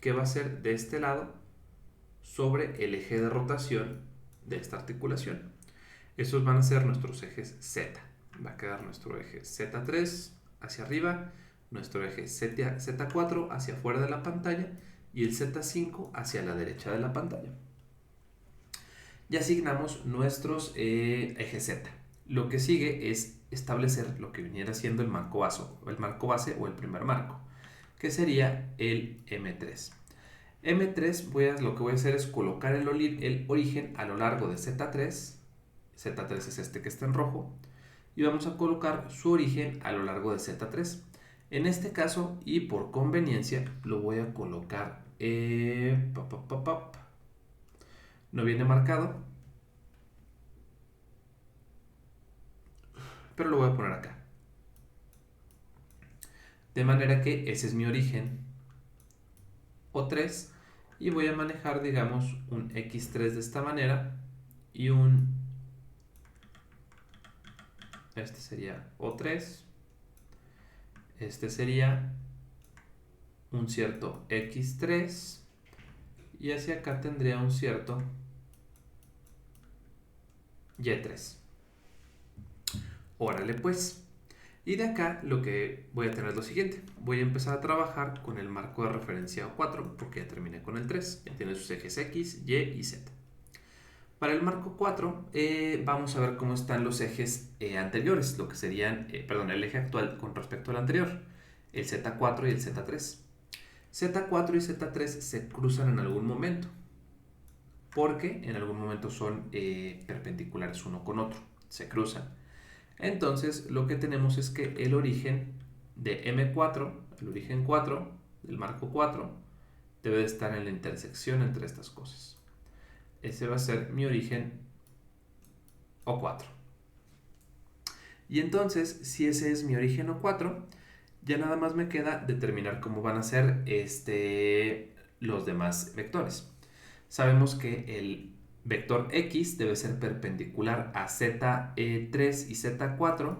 que va a ser de este lado sobre el eje de rotación de esta articulación. Esos van a ser nuestros ejes Z. Va a quedar nuestro eje Z3 hacia arriba, nuestro eje Z4 hacia afuera de la pantalla y el Z5 hacia la derecha de la pantalla. Ya asignamos nuestros ejes Z. Lo que sigue es establecer lo que viniera siendo el marco base o el primer marco, que sería el M3. M3 lo que voy a hacer es colocar el origen a lo largo de Z3. Z3 es este que está en rojo. Y vamos a colocar su origen a lo largo de Z3. En este caso, y por conveniencia, lo voy a colocar... no viene marcado, pero lo voy a poner acá. De manera que ese es mi origen O3 y voy a manejar, digamos, un X3 de esta manera y este sería O3, este sería un cierto X3 y hacia acá tendría un cierto Y3. Órale pues. Y de acá lo que voy a tener es lo siguiente. Voy a empezar a trabajar con el marco de referencia O4 porque ya terminé con el 3. Ya tiene sus ejes X, Y y Z. Para el marco 4 vamos a ver cómo están los ejes anteriores, lo que serían, el eje actual con respecto al anterior, el Z4 y el Z3. Z4 y Z3 se cruzan en algún momento, porque en algún momento son perpendiculares uno con otro, se cruzan. Entonces lo que tenemos es que el origen de M4, el origen 4, del marco 4, debe de estar en la intersección entre estas cosas. Ese va a ser mi origen O4. Y entonces, si ese es mi origen O4, ya nada más me queda determinar cómo van a ser los demás vectores. Sabemos que el vector X debe ser perpendicular a Z3 y Z4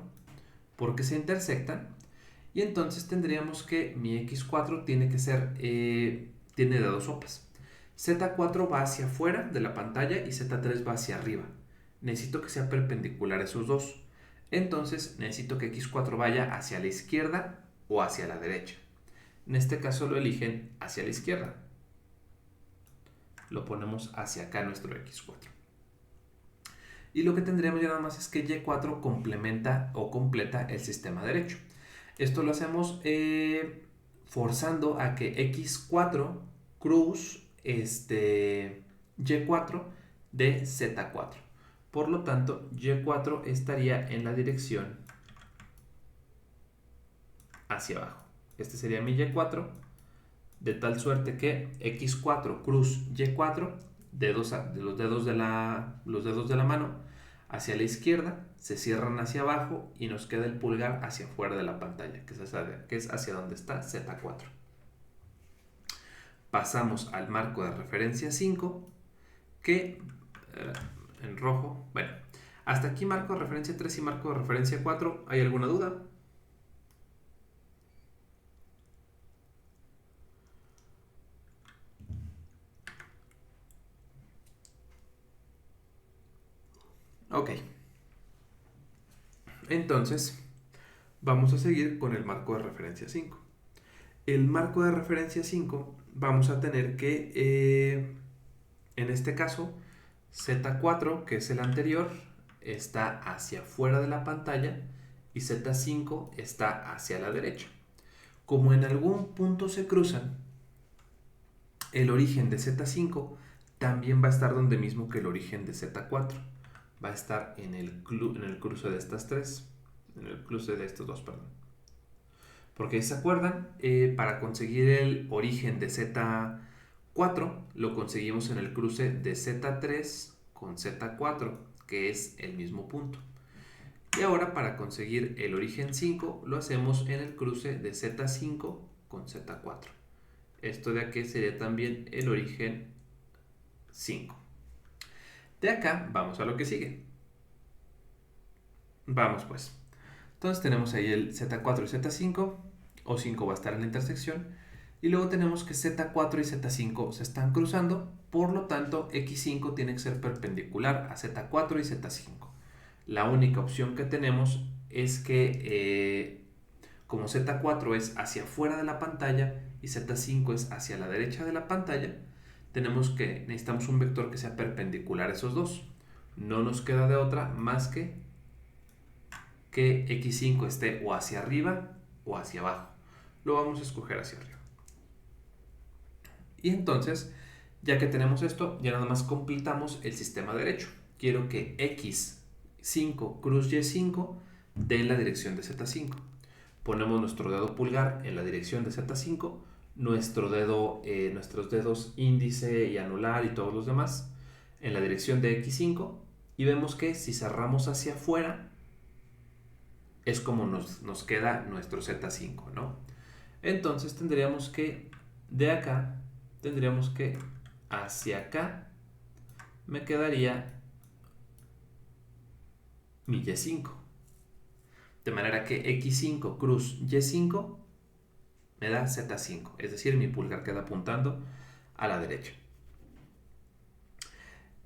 porque se intersectan. Y entonces tendríamos que mi X4 tiene que ser, tiene de dos sopas. Z4 va hacia afuera de la pantalla y Z3 va hacia arriba. Necesito que sea perpendicular a esos dos. Entonces necesito que X4 vaya hacia la izquierda o hacia la derecha. En este caso lo eligen hacia la izquierda. Lo ponemos hacia acá nuestro X4. Y lo que tendríamos ya nada más es que Y4 complementa o completa el sistema derecho. Esto lo hacemos forzando a que X4 cruz Y4 de Z4. Por lo tanto, Y4 estaría en la dirección hacia abajo. Este sería mi Y4, de tal suerte que X4 cruz Y4, los dedos de la mano hacia la izquierda, se cierran hacia abajo y nos queda el pulgar hacia afuera de la pantalla, que es hacia donde está Z4. Pasamos al marco de referencia 5, que en rojo, bueno, hasta aquí marco de referencia 3 y marco de referencia 4. ¿Hay alguna duda? Ok. Entonces, vamos a seguir con el marco de referencia 5. El marco de referencia 5 vamos a tener que, en este caso, Z4, que es el anterior, está hacia afuera de la pantalla y Z5 está hacia la derecha. Como en algún punto se cruzan, el origen de Z5 también va a estar donde mismo que el origen de Z4. Va a estar en el cruce de estas tres, en el cruce de estos dos, perdón. Porque si se acuerdan, para conseguir el origen de Z4 lo conseguimos en el cruce de Z3 con Z4, que es el mismo punto. Y ahora para conseguir el origen 5 lo hacemos en el cruce de Z5 con Z4. Esto de aquí sería también el origen 5. De acá vamos a lo que sigue. Vamos pues. Entonces tenemos ahí el Z4 y Z5. O5 va a estar en la intersección. Y luego tenemos que Z4 y Z5 se están cruzando. Por lo tanto, X5 tiene que ser perpendicular a Z4 y Z5. La única opción que tenemos es que como Z4 es hacia afuera de la pantalla y Z5 es hacia la derecha de la pantalla, necesitamos un vector que sea perpendicular a esos dos. No nos queda de otra más que X5 esté o hacia arriba o hacia abajo. Lo vamos a escoger hacia arriba. Y entonces, ya que tenemos esto, ya nada más completamos el sistema derecho. Quiero que X5 cruz Y5 dé en la dirección de Z5. Ponemos nuestro dedo pulgar en la dirección de Z5, nuestros dedos índice y anular y todos los demás en la dirección de X5, y vemos que si cerramos hacia afuera es como nos queda nuestro Z5, ¿no? Entonces tendríamos que de acá, hacia acá me quedaría mi Y5. De manera que X5 cruz Y5 me da Z5, es decir, mi pulgar queda apuntando a la derecha.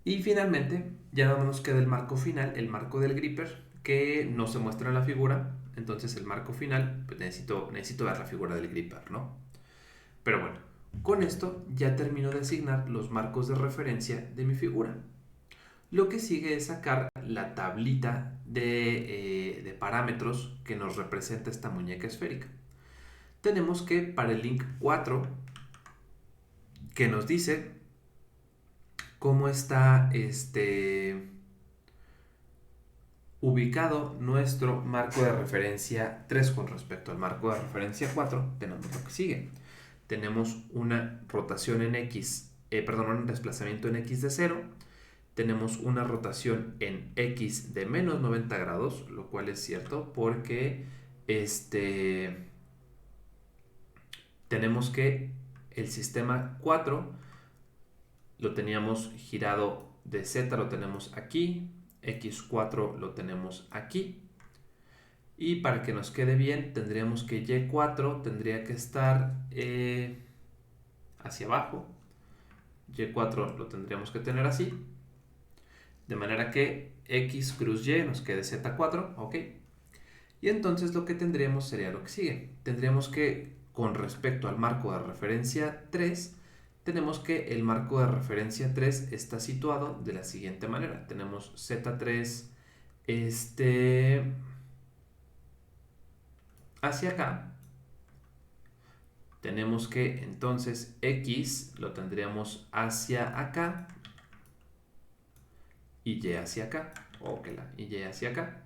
Y finalmente, ya nada más nos queda el marco final, el marco del gripper, que no se muestra en la figura. Entonces el marco final, pues necesito ver la figura del gripper, ¿no? Pero bueno, con esto ya termino de asignar los marcos de referencia de mi figura. Lo que sigue es sacar la tablita de parámetros que nos representa esta muñeca esférica. Tenemos que para el link 4, que nos dice cómo está ubicado nuestro marco de referencia 3 con respecto al marco de referencia 4, tenemos lo que sigue. Tenemos una rotación en X, un desplazamiento en X de 0. Tenemos una rotación en X de menos 90 grados, lo cual es cierto porque tenemos que el sistema 4 lo teníamos girado de Z, lo tenemos aquí, X4 lo tenemos aquí, y para que nos quede bien tendríamos que Y4 tendría que estar hacia abajo, Y4 lo tendríamos que tener así, de manera que X cruz Y nos quede Z4, ok. Y entonces lo que tendríamos sería lo que sigue. Tendríamos que, con respecto al marco de referencia 3, tenemos que el marco de referencia 3 está situado de la siguiente manera. Tenemos Z3 hacia acá. Tenemos que entonces X lo tendríamos hacia acá y Y hacia acá, y Y hacia acá.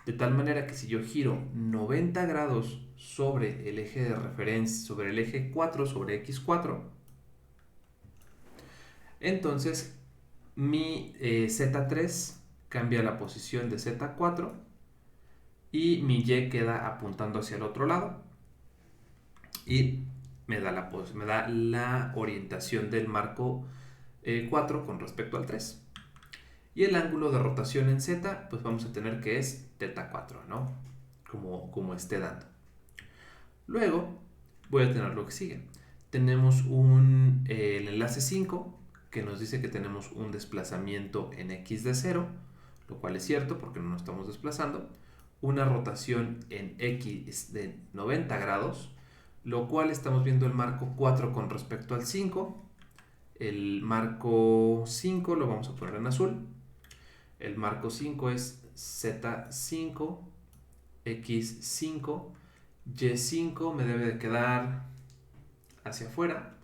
De tal manera que si yo giro 90 grados sobre el eje de referencia, sobre el eje 4, sobre X4, entonces mi Z3 cambia la posición de Z4 y mi Y queda apuntando hacia el otro lado y me da la orientación del marco 4 con respecto al 3. Y el ángulo de rotación en Z, pues vamos a tener que es θ4, ¿no? Como esté dando. Luego voy a tener lo que sigue. Tenemos el enlace 5 que nos dice que tenemos un desplazamiento en X de 0, lo cual es cierto porque no nos estamos desplazando. Una rotación en X de 90 grados, lo cual estamos viendo el marco 4 con respecto al 5. El marco 5 lo vamos a poner en azul. El marco 5 es Z5, X5, Y5 me debe de quedar hacia afuera.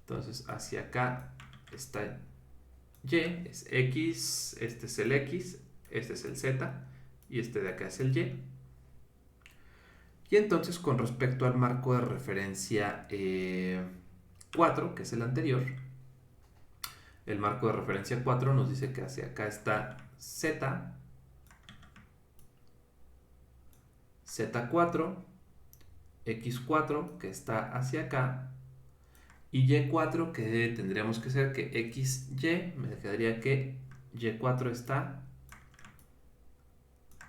Entonces hacia acá está Y, es X, este es el X, este es el Z y este de acá es el Y. Y entonces con respecto al marco de referencia 4, que es el anterior, el marco de referencia 4 nos dice que hacia acá está Z, Z4, X4 que está hacia acá y Y4 que tendríamos que ser que XY, me quedaría que Y4 está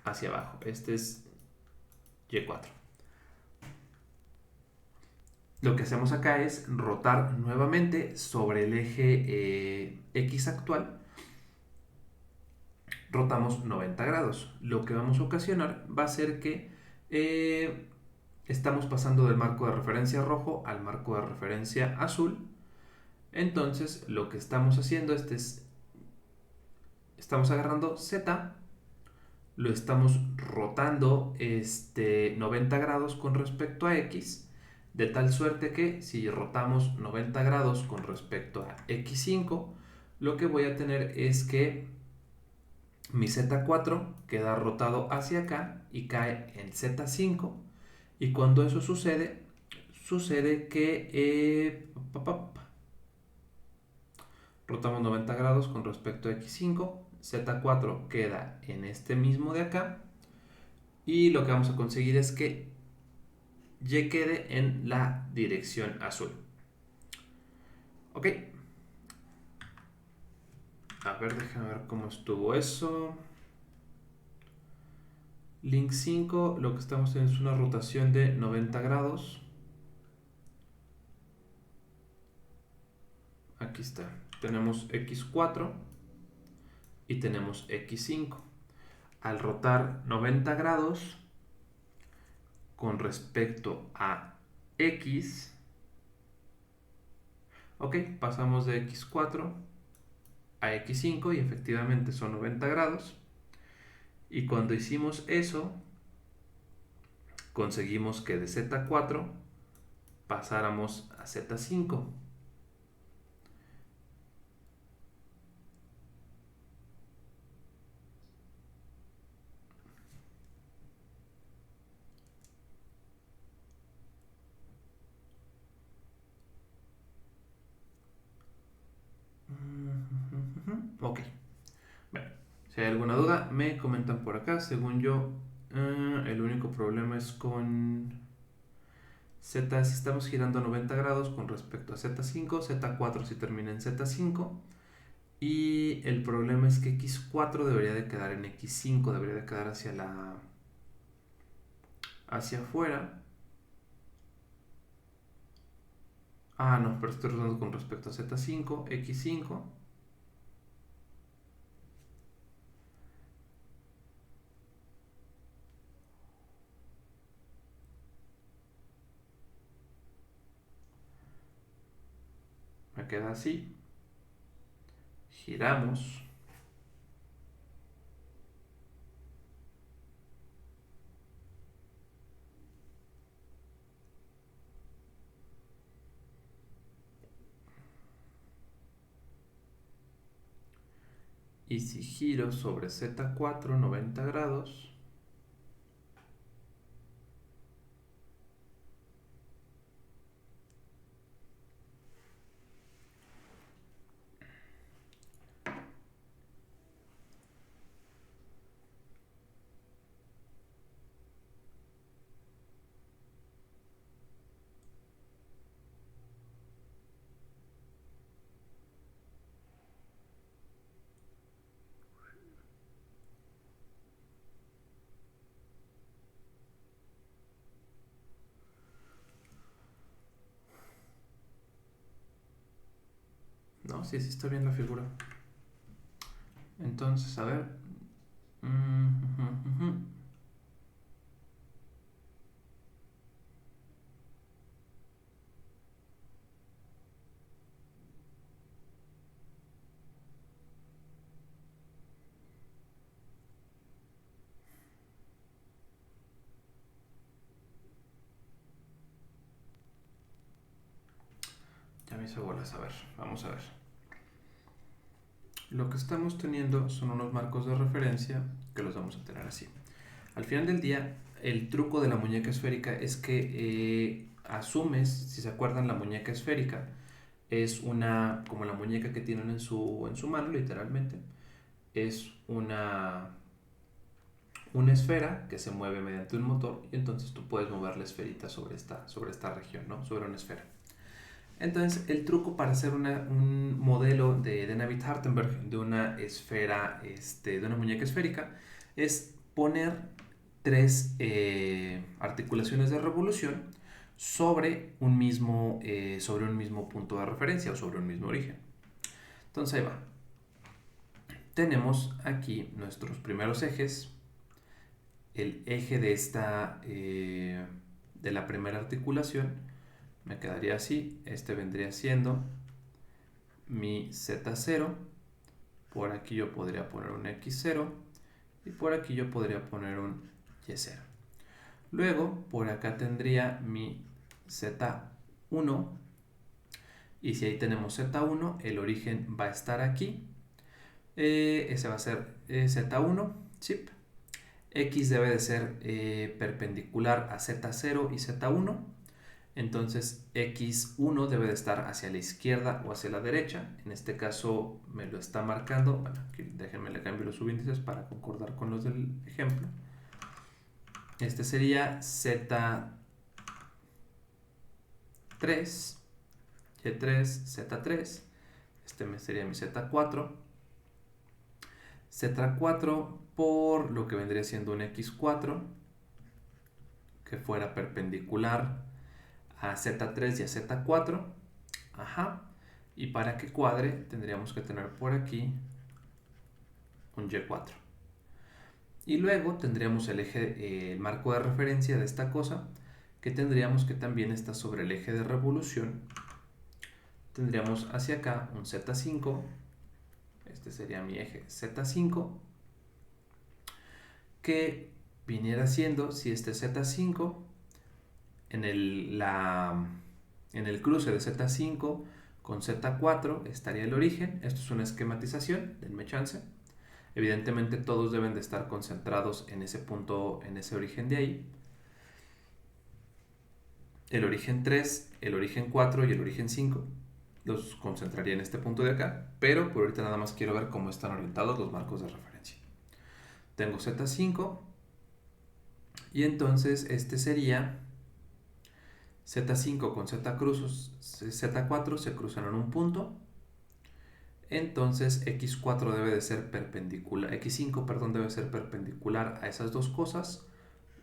hacia abajo. Este es Y4. Lo que hacemos acá es rotar nuevamente sobre el eje X actual. Rotamos 90 grados. Lo que vamos a ocasionar va a ser que estamos pasando del marco de referencia rojo al marco de referencia azul. Entonces lo que estamos haciendo estamos agarrando Z, lo estamos rotando 90 grados con respecto a X, de tal suerte que si rotamos 90 grados con respecto a X5, lo que voy a tener es que mi Z4 queda rotado hacia acá y cae en Z5, y cuando eso sucede que rotamos 90 grados con respecto a X5, Z4 queda en este mismo de acá, y lo que vamos a conseguir es que Y quede en la dirección azul. Ok. A ver, déjame ver cómo estuvo eso. Link 5, lo que estamos teniendo es una rotación de 90 grados. Aquí está. Tenemos X4 y tenemos X5. Al rotar 90 grados con respecto a X, ok, pasamos de X4 a X5 y efectivamente son 90 grados. Y cuando hicimos eso, conseguimos que de Z4 pasáramos a Z5. Ok. Bueno, si hay alguna duda, me comentan por acá. Según yo, el único problema es con Z, si estamos girando 90 grados con respecto a Z5, Z4 si termina en Z5. Y el problema es que X4 debería de quedar en X5, debería de quedar hacia afuera. Ah, no, pero estoy rodando con respecto a Z5, X5. me queda así. Giramos. Y si giro sobre Z4 90 grados, no, sí está bien la figura. Entonces, a ver. Ya me hice bolas, a ver, vamos a ver. Lo que estamos teniendo son unos marcos de referencia que los vamos a tener así. Al final del día, el truco de la muñeca esférica es que asumes, si se acuerdan, la muñeca esférica es como la muñeca que tienen en su mano, literalmente. Es una esfera que se mueve mediante un motor y entonces tú puedes mover la esferita sobre esta región, ¿no? Sobre una esfera. Entonces, el truco para hacer un modelo de Navier-Hartenberg de una esfera, de una muñeca esférica, es poner tres articulaciones de revolución sobre un mismo punto de referencia o sobre un mismo origen. Entonces ahí va. Tenemos aquí nuestros primeros ejes. El eje de la primera articulación me quedaría así. Este vendría siendo mi Z0. Por aquí yo podría poner un X0 y por aquí yo podría poner un Y0. Luego por acá tendría mi Z1 y si ahí tenemos Z1, el origen va a estar aquí. Ese va a ser Z1, chip. X debe de ser perpendicular a Z0 y Z1. Entonces X1 debe de estar hacia la izquierda o hacia la derecha. En este caso me lo está marcando. Bueno, aquí déjenme le cambio los subíndices para concordar con los del ejemplo. Este sería Z3, Y3, Z3. Este sería mi Z4. Z4 por lo que vendría siendo un X4 que fuera perpendicular a Z3 y a Z4. Ajá. Y para que cuadre tendríamos que tener por aquí un Y4. Y luego tendríamos el eje, el marco de referencia de esta cosa, que tendríamos que también está sobre el eje de revolución. Tendríamos hacia acá un Z5. Este sería mi eje Z5. Que viniera siendo, si este Z5 en el cruce de Z5 con Z4 estaría el origen. Esto es una esquematización, denme chance. Evidentemente todos deben de estar concentrados en ese punto, en ese origen de ahí. El origen 3, el origen 4 y el origen 5 los concentraría en este punto de acá, pero por ahorita nada más quiero ver cómo están orientados los marcos de referencia. Tengo Z5 y entonces este sería Z5 con Z4 se cruzan en un punto. Entonces X4 debe de ser perpendicular, X5, perdón, debe ser perpendicular a esas dos cosas.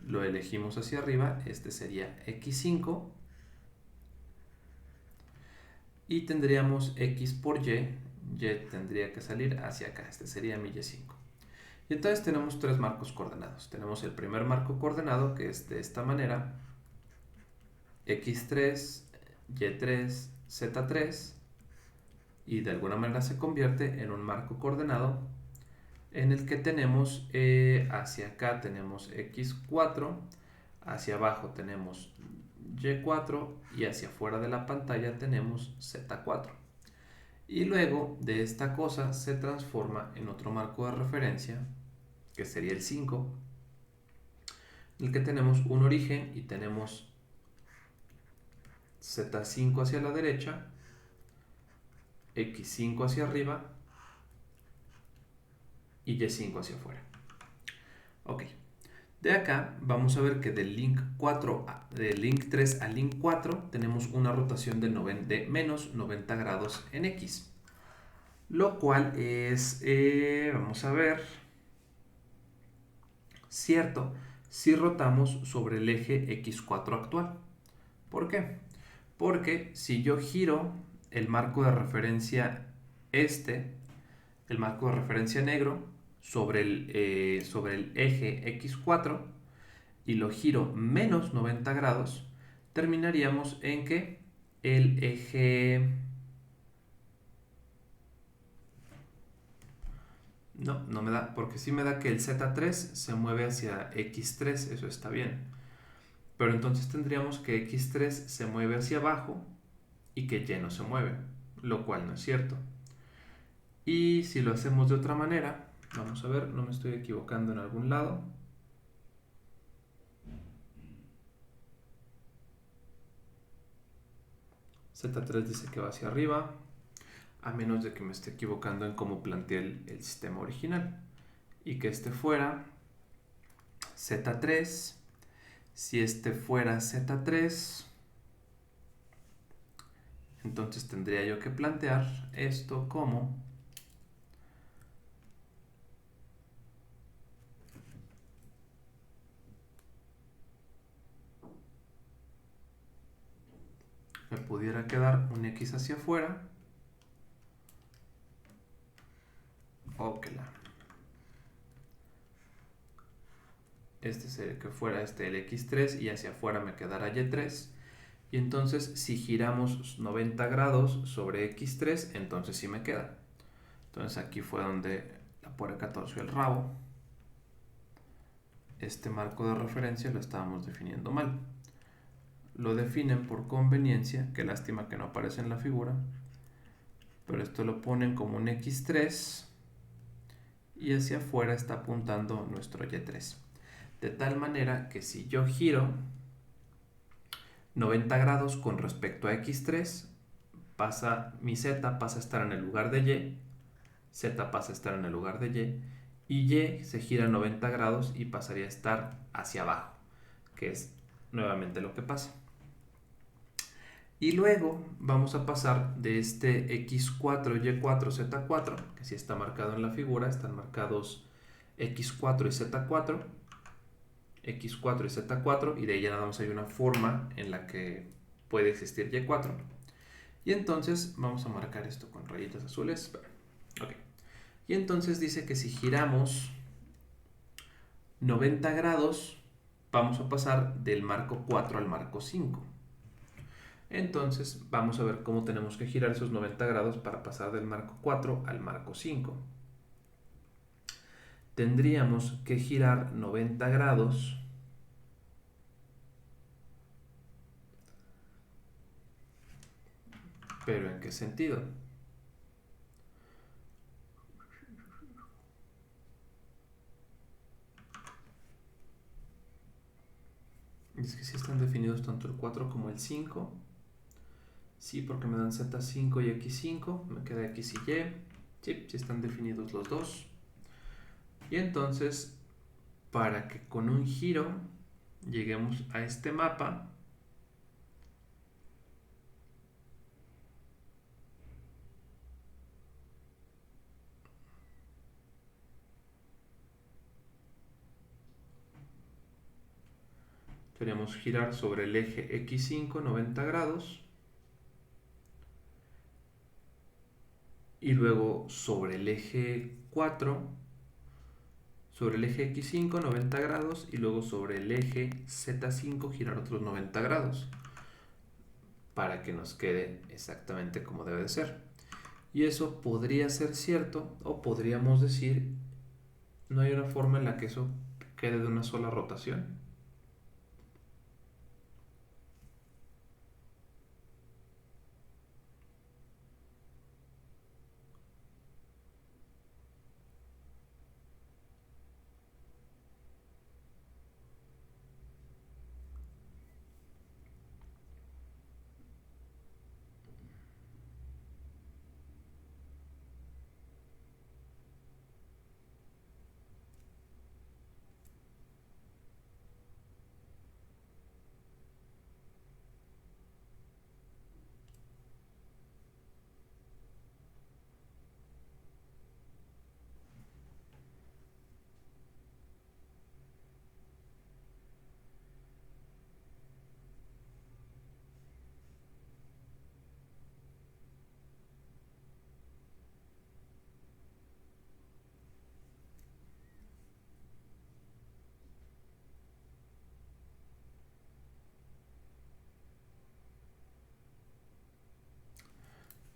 Lo elegimos hacia arriba, este sería X5. Y tendríamos X por Y tendría que salir hacia acá, este sería mi Y5. Y entonces tenemos tres marcos coordenados. Tenemos el primer marco coordenado que es de esta manera, X3, Y3, Z3. y de alguna manera se convierte en un marco coordenado en el que tenemos hacia acá tenemos x4, hacia abajo tenemos y4 y hacia afuera de la pantalla tenemos z4. Y luego de esta cosa se transforma en otro marco de referencia, que sería el 5, en el que tenemos un origen y tenemos z5 hacia la derecha, x5 hacia arriba y y5 hacia afuera. Ok, de acá vamos a ver que del link 3 al link 4 tenemos una rotación de menos 90 grados en x, lo cual es, vamos a ver, cierto si rotamos sobre el eje x4 actual. ¿Por qué? Porque si yo giro el marco de referencia el marco de referencia negro, sobre el eje x4 y lo giro menos 90 grados, terminaríamos en que el eje... No me da, porque sí me da que el Z3 se mueve hacia X3, eso está bien. Pero entonces tendríamos que X3 se mueve hacia abajo y que Y no se mueve, lo cual no es cierto. Y si lo hacemos de otra manera, vamos a ver, no me estoy equivocando en algún lado. Z3 dice que va hacia arriba, a menos de que me esté equivocando en cómo planteé el sistema original. Y que este fuera Z3. Si este fuera Z3, entonces tendría yo que plantear esto como me pudiera quedar un X hacia afuera. Este sería que fuera el X3 y hacia afuera me quedara Y3. Y entonces si giramos 90 grados sobre X3, entonces sí me queda. Entonces aquí fue donde la puerca torció el rabo. Este marco de referencia lo estábamos definiendo mal. Lo definen por conveniencia, qué lástima que no aparece en la figura, pero esto lo ponen como un X3 y hacia afuera está apuntando nuestro Y3. De tal manera que si yo giro 90 grados con respecto a X3, mi Z pasa a estar en el lugar de Y, Z pasa a estar en el lugar de Y se gira 90 grados y pasaría a estar hacia abajo, que es nuevamente lo que pasa. Y luego vamos a pasar de este X4, Y4, Z4, que sí está marcado en la figura, están marcados X4 y Z4, X4 y Z4, y de ahí ya nada más hay una forma en la que puede existir Y4. Y entonces vamos a marcar esto con rayitas azules. Ok. Y entonces dice que si giramos 90 grados, vamos a pasar del marco 4 al marco 5. Entonces vamos a ver cómo tenemos que girar esos 90 grados para pasar del marco 4 al marco 5. Tendríamos que girar 90 grados ¿pero en qué sentido? Es que sí están definidos tanto el 4 como el 5. Sí, porque me dan Z5 y X5, me queda X y Y. Sí, sí están definidos los dos. Y entonces, para que con un giro lleguemos a este mapa, queremos girar sobre el eje X5 90 grados y luego sobre el eje 4, sobre el eje X5 90 grados y luego sobre el eje Z5 girar otros 90 grados para que nos quede exactamente como debe de ser. Y eso podría ser cierto, o podríamos decir, no hay una forma en la que eso quede de una sola rotación.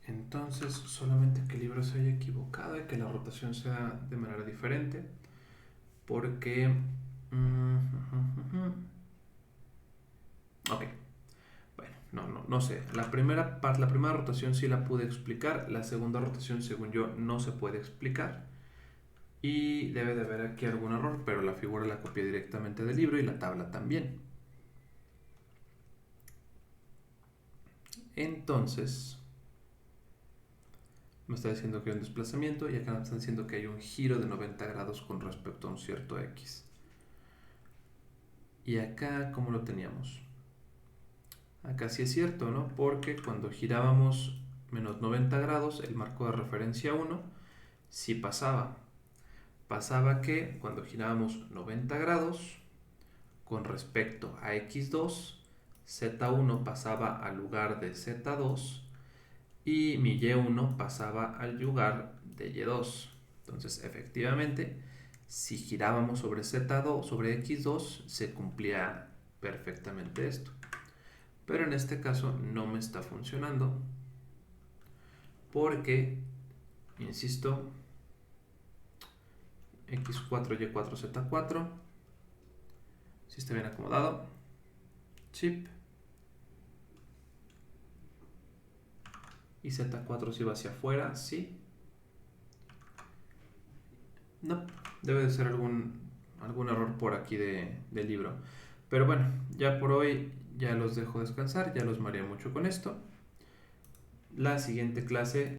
Entonces, solamente que el libro se haya equivocado y que la rotación sea de manera diferente. Porque... Ok. Bueno, no sé. La primera rotación sí la pude explicar. La segunda rotación, según yo, no se puede explicar. Y debe de haber aquí algún error, pero la figura la copié directamente del libro y la tabla también. Entonces, me está diciendo que hay un desplazamiento y acá me están diciendo que hay un giro de 90 grados con respecto a un cierto X. Y acá, ¿cómo lo teníamos? Acá sí es cierto, ¿no? Porque cuando girábamos menos 90 grados, el marco de referencia 1 sí pasaba. Pasaba que cuando girábamos 90 grados con respecto a x2, z1 pasaba al lugar de z2 y mi y1 pasaba al lugar de y2. Entonces, efectivamente, si girábamos sobre z2, sobre x2, se cumplía perfectamente esto. Pero en este caso no me está funcionando porque, insisto, x4, y4, z4, si está bien acomodado, chip, y z4 si va hacia afuera, sí. No, debe de ser algún error por aquí del libro. Pero bueno, ya por hoy ya los dejo descansar, ya los mareé mucho con esto. La siguiente clase